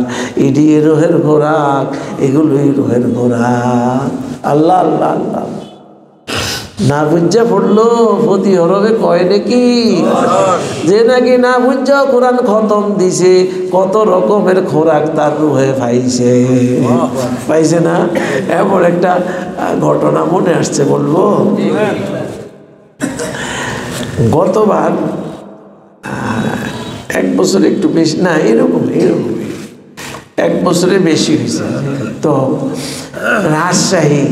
এটি রুহের খোরাক, এগুলোই রুহের খোরাক। আল্লাহ আল্লাহ আল্লাহ। না বুঝা পড়লো প্রতি হরবে কয় নাকি যে নাকি না বুঝা কোরআন খতম দিছে, কত রকমের খোরাক তার রুহে পাইছে, পাইছে না? এমন একটা ঘটনা মনে আসছে, বলবো। গতবার 1 বছর একটু বেশি না, এরকম 1 বছরে বেশি হয়েছে। তো রাজশাহী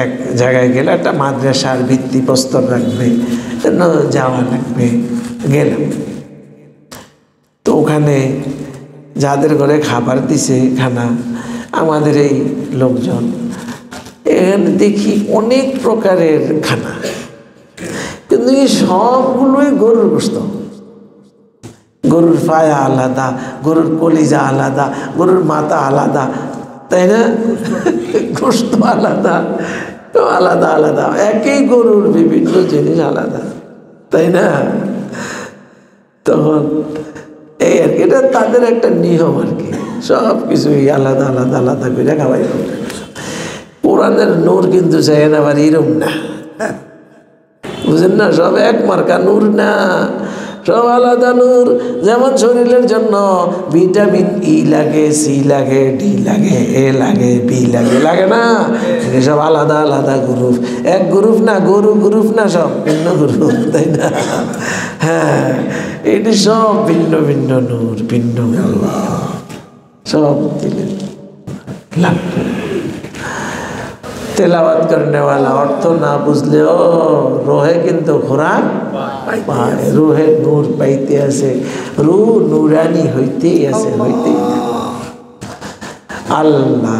এক জায়গায় গেলে একটা মাদ্রাসার ভিত্তিপ্রস্তর রাখবে, যাওয়া লাগবে, গেলাম। তো ওখানে যাদের ঘরে খাবার দিছে খানা, আমাদের এই লোকজন, এখানে দেখি অনেক প্রকারের খানা, কিন্তু এই সবগুলোই গরুর গোশত। গরুর পায়া আলাদা, গরুর কলিজা আলাদা, গরুর মাথা আলাদা, তাই না? গোশত আলাদা, তো আলাদা আলাদা, একই গরুর বিভিন্ন জিনিস আলাদা, তাই না? তখন এই আর কি, এটা তাদের একটা নিয়ম আর কি, সব কিছুই আলাদা আলাদা আলাদা করে খাওয়াই। কোরআনের নূর কিন্তু চাই না, আবার এরম না, বুঝেন না? সব এক মার্কা নূর না, সব আলাদা নূর। যেমন শরীরের জন্য ভিটামিন ই লাগে, সি লাগে, ডি লাগে, এ লাগে, বি লাগে, লাগে না? সব আলাদা আলাদা গ্রুপ, এক গ্রুপ না, গ্রুপ না, সব ভিন্ন গ্রুপ, তাই না? হ্যাঁ, এটি সব ভিন্ন ভিন্ন নূর, ভিন্ন সব দিলেন লাগবে। তেলাওয়াত করনে वाला অর্থ না বুঝলেও রোহে কিন্তু খোরাক পায়, রুহে নূর পাইতে আছে, রূহ নূরানি হইতেই আছে, হইতেই। আল্লাহ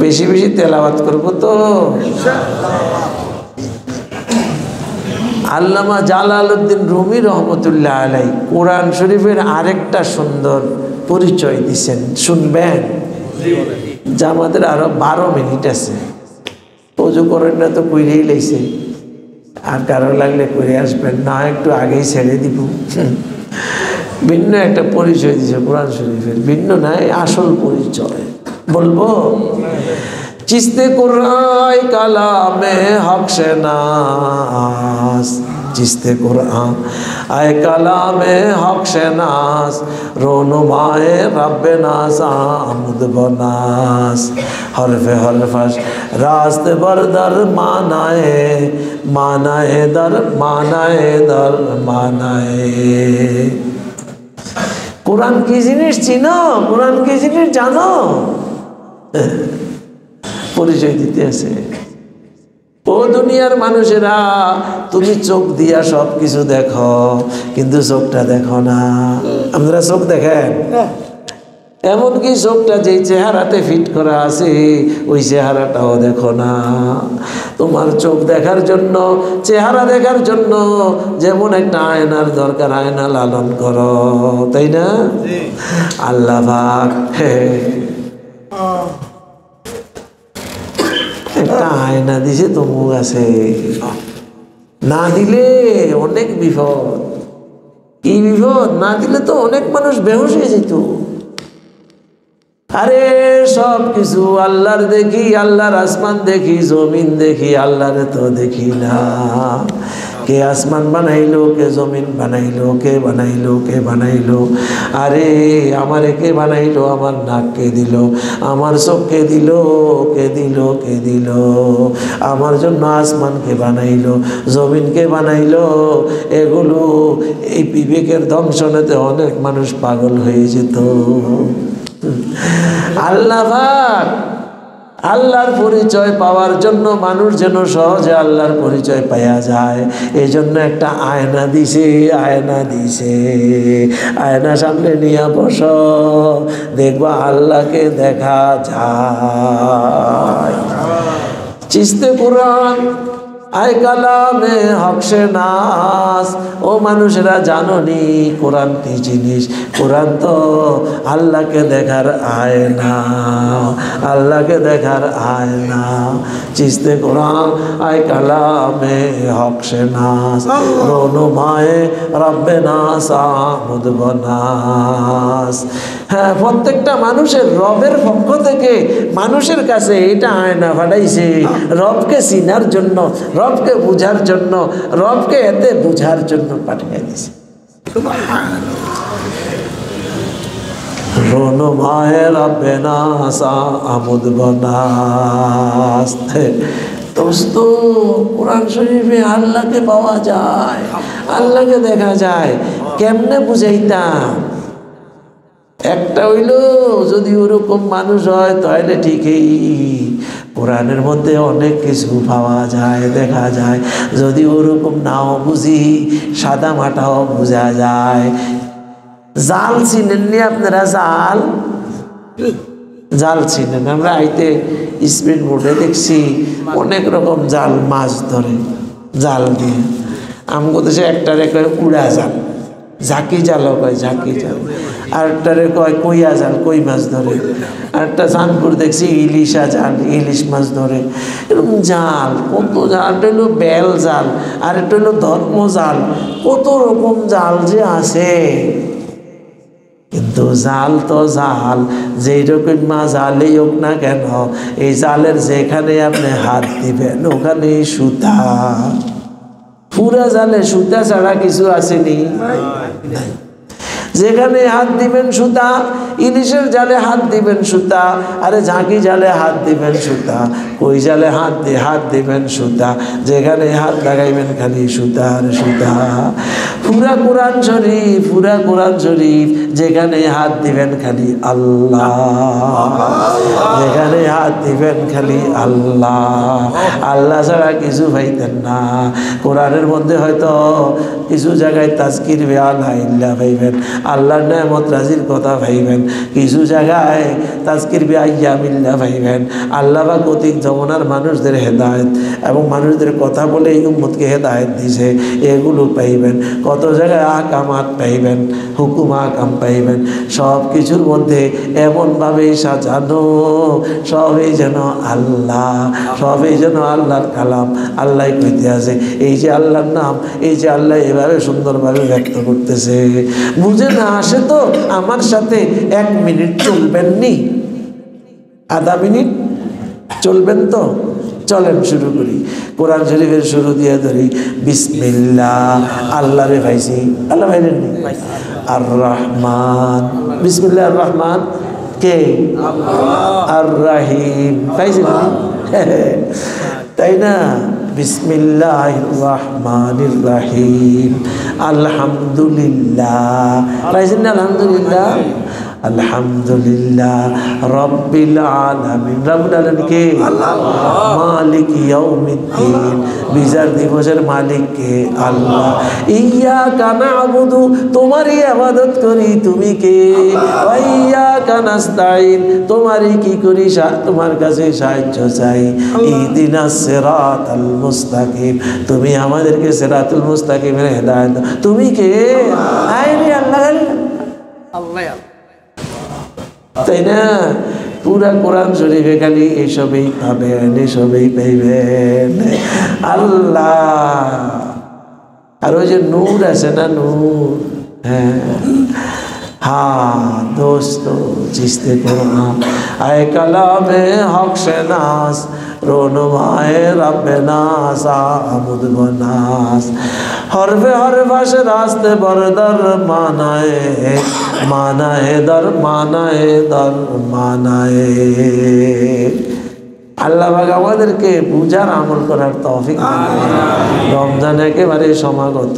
বেশি বেশি তেলাওয়াত করবো তো। আল্লামা জালালউদ্দিন রুমি রহমতুল্লাহ আলাই কোরআন শরীফের আরেকটা সুন্দর পরিচয় দিচ্ছেন, শুনবেন? যা আমাদের আরো 12 মিনিট আছে, ওযু করেন না তো কইরেই লাইছে, আর কারো লাগলে করে আসবেন, না একটু আগেই ছেড়ে দিব। ভিন্ন একটা পরিচয় দিছে কোরআন শরীফের, ভিন্ন নাই, আসল পরিচয় বলবো। চিস্তে কুরআন কালামে হক শেনাস, চিস্তে কুরআন আয় কালামে হক শেনাস, রোনুমায়ে রব্বে নাস আমুদ বনাস, হরফে হরফাস রাস্তে বরদর মানায়ে, মানায়ে দর, মানায়ে দর, মানায়ে। কোরআন কি জিনিস চিনো? কোরআন কি জিনিস জানো? পরিচয় দিতে আছে। ও দুনিয়ার মানুষেরা, তুমি চোখ দিয়া সব কিছু দেখো, কিন্তু চোখটা দেখো না। আপনারা চোখ দেখেন? এমনকি চোখটা যেই চেহারাতে ফিট করা আছে, ওই চেহারাটাও দেখো না। তোমার চোখ দেখার জন্য, চেহারা দেখার জন্য যেমন একটা আয়নার দরকার, আয়না লালন করো, তাই না? আল্লাহ পাক একটা আয়না দিছে তো মুখ আছে, না দিলে অনেক বিপদ। কি বিপদ? না দিলে তো অনেক মানুষ বেহুশ হয়ে যেত। আরে সব কিছু আল্লাহর দেখি, আল্লাহর আসমান দেখি, জমিন দেখি, আল্লাহরে তো দেখি না। কে আসমান বানাইলো, কে জমিন বানাইলো, কে বানাইলো, কে বানাইলো? আরে আমারে কে বানাইলো? আমার নাক কে দিল? আমার চোখ কে দিল? কে দিল? কে দিল? আমার জন্য আসমান কে বানাইলো, জমিন কে বানাইলো? এগুলো এই বিবেকের ধ্বংসনেতে অনেক মানুষ পাগল হয়ে যেত। আল্লাহ পাক আল্লাহর পরিচয় পাওয়ার জন্য মানুষ যেন সহজে আল্লাহর পরিচয় পাওয়া যায়, এই জন্য একটা আয়না দিছে, আয়না দিছে। আয়না সামনে নিয়ে বসো, দেখবা আল্লাহকে দেখা যায়। চিস্তে কুরআন আয় কালামে হক সে নাস, ও মানুষেরা জানোনি কোরআন কি জিনিস? কোরআন তো আল্লাহকে দেখার আয়না, আল্লাহকে দেখার আয়না। চিস্তে কোরআন আয় কালামে হক সে নাস, রোনুমায়ে রব্বে নাস আহমদ বনাস। হ্যাঁ, প্রত্যেকটা মানুষের রবের পক্ষ থেকে মানুষের কাছে এটা আয়না পাঠাইছে, রবকে চিনার জন্য, রবকে বুঝার জন্য, রবকে এতে বুঝার জন্য পাঠিয়ে দিছে। রোনুমায়ে রব্বে নাস আহমদ বনাস। দোস্ত, কোরআন শরীফে আল্লাহকে পাওয়া যায়, আল্লাহকে দেখা যায়। কেমনে বুঝাইতাম? একটা হইল যদি ওরকম মানুষ হয় তাহলে ঠিকই, কোরআনের মধ্যে অনেক কিছু পাওয়া যায়, দেখা যায়। যদি ওরকম নাও বুঝি, সাদা মাটাও বোঝা যায়। জাল চিনেননি আপনারা? জাল, জাল চিনেন? আমরা আইতে স্পিড বোটে দেখছি অনেক রকম জাল মাছ ধরে, জাল দিয়ে। আমগো দেশে একটারে কয় উড়া জাল, ঝাঁকি জালও কয়, ঝাঁকি জাল। আরেকটারে কয় কইয়া জাল, কই মাছ ধরে। আরেকটা চাঁদপুর দেখছি ইলিশা জাল, ইলিশ মাছ ধরে। এরকম জাল, কত জাল। একটা হইলো বেল জাল, আর একটা হইলো ধর্ম জাল। কত রকম জাল যে আছে। কিন্তু জাল তো জাল, যেই রকম জালেই হোক না কেন, এই জালের যেখানে আপনি হাত দিবেন ওখানেই সুতা। পুরা জালে সুতা ছাড়া কিছু আসেনি। যেখানে হাত দিবেন সুতা, ইলিশের জালে হাত দিবেন সুতা, আরে ঝাঁকি জালে হাত দিবেন সুতা, কই জালে হাত দিবেন সুতা, যেখানে হাত লাগাইবেন খালি সুতা আর সুতা। পুরা কোরআন শরীফ, পুরা কোরআন শরীফ, যেখানে হাত দিবেন খালি আল্লাহ, যেখানে হাত দিবেন খালি আল্লাহ, আল্লাহ ছাড়া কিছু পাইতেন না। কোরআনের মধ্যে হয়তো কিছু জায়গায় তাজকির বেআলা ইল্লা পাইবেন, আল্লাহর নেয়ামত রাজির কথা ভাইবেন। কিছু জায়গায় তাজকির বেআইয়া মিল্লা ভাইবেন। আল্লাহ বা কতিক জমানার মানুষদের হেদায়েত এবং মানুষদের কথা বলে এই উম্মতকে হেদায়েত দিছে, এগুলো পাইবেন। কত জায়গায় আকামাত পাইবেন, হুকুম আকাম পাইবেন। সব কিছুর মধ্যে এমনভাবে সাজানো, সবই যেন আল্লাহ, সবই যেন আল্লাহর কালাম। আল্লাহ কইতে আছে, এই যে আল্লাহর নাম, এই যে আল্লাহ এভাবে সুন্দরভাবে ব্যক্ত করতেছে। বুঝে না আসে তো আমার সাথে 1 মিনিট চলবেন নি? আধা মিনিট চলবেন তো? চলেন শুরু করি। কোরআন শরীফের শুরু দিয়ে ধরি, বিসমিল্লাহ। আল্লাহ রে ভাইছি, আল্লাহ ভাইলেন নি? আর রহমান, বিসমিল্লাহ আর রহমান কে? আর রাহিম পাইছি, তাই না? বিসমিল্লাহির রহমানির রহিম, আলহামদুলিল্লাহ পাইছেন না? আলহামদুলিল্লাহ, আলহামদুলিল্লাহ রব্বিল আলামিন। রব্বুল আলামিন কে? মালিক ইয়াউমিদ্দিন, বিচার দিবসের মালিক কে? আল্লাহ। ইয়্যাকা না'বুদু, তোমারই ইবাদত করি, তুমি কে? ওয়া ইয়্যাকা নাস্তাঈন, তোমারই কি করি, তোমার কাছে সাহায্য চাই। ইহদিনাস সিরাতাল মুস্তাকিম, তুমি আমাদেরকে সিরাতুল মুস্তাকিমের হেদায়েত দাও। তুমি কে? আইরে আল্লাহ, আল্লাহ, তাই না? পুরা কোরআন শরীফে খালি এসবই পাবেন, এসবই পাইবেন। আল্লাহ। আর ওই যে নূর আছে না, নূর, হ্যাঁ हाँ दोस्तों, जिसते कुरान आए कलामे हक से नास, रोनुमाए रब्बे नास आमुद बनास, हरफे हर भाष रास्ते बरदर मानाए, मानाए दर, मानाए दर, मानाए। আল্লাহ পাক আমাদেরকে বুঝার আমল করার তৌফিক দান করুন। রমজান একেবারে সমাগত,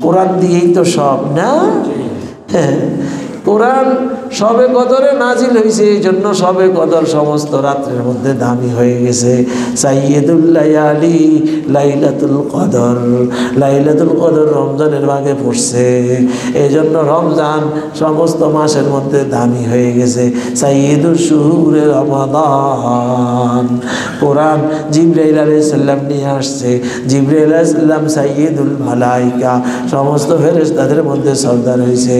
কোরআন দিয়েই তো সব না? হ্যাঁ, কোরআন সবে কদরে নাজিল হয়েছে, এই জন্য সবে কদর সমস্ত রাত্রের মধ্যে দামি হয়ে গেছে। সাইয়্যিদুল লায়ালি লাইলাতুল কদর, লাইলাতুল কদর রমজানের ভাগে পড়ছে, এই জন্য রমজান সমস্ত মাসের মধ্যে দামি হয়ে গেছে। সাইয়্যিদুল শুহুরে রমাদান, কোরআন জিবরাইল আলাইহিস সালাম নিয়ে আসছে। জিবরাইল আলাইহিস সালাম সাইয়্যিদুল মালাইকা, সমস্ত ফেরেশতাদের মধ্যে সরদার হয়েছে।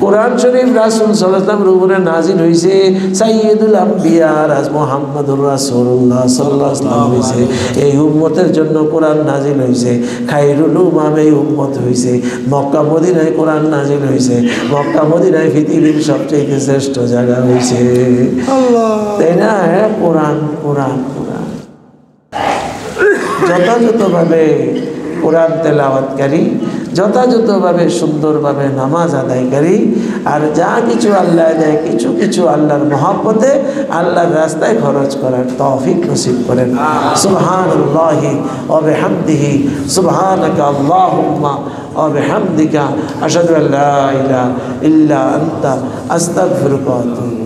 কোরআন শরীফ রাসূল সাল্লাল্লাহু আলাইহি ওয়াসাল্লামের উপরে নাজিল হয়েছে। সাইয়্যিদুল আম্বিয়া মুহাম্মদুর রাসূলুল্লাহ সাল্লাল্লাহু আলাইহি ওয়াসাল্লাম হয়েছে। এই উম্মতের জন্য কোরআন নাজিল হয়েছে। খায়রুল উম্মাম এই উম্মত হয়েছে। মক্কা মদিনায় কোরআন নাজিল হয়েছে। মক্কা মদিনায় পৃথিবীর সবচেয়ে শ্রেষ্ঠ জায়গা হয়েছে, তাই না? হ্যাঁ, কোরআন কোরআন কোরআন। যথাযথভাবে কোরআন তেলাওয়াতকারী, যথাযথভাবে সুন্দরভাবে নামাজ আদায়কারী, আর যা কিছু আল্লাহ দেয় কিছু কিছু আল্লাহর মহব্বতে আল্লাহর রাস্তায় খরচ করার তৌফিক নসিব করেন। সুবহানাল্লাহি ওয়া বিহামদিহি, সুবহানাকা আল্লাহুম্মা ওয়া বিহামদিকা, আশহাদু আল্লা ইলাহা ইল্লা আনতা, আস্তাগফিরুকা ওয়া আতুবু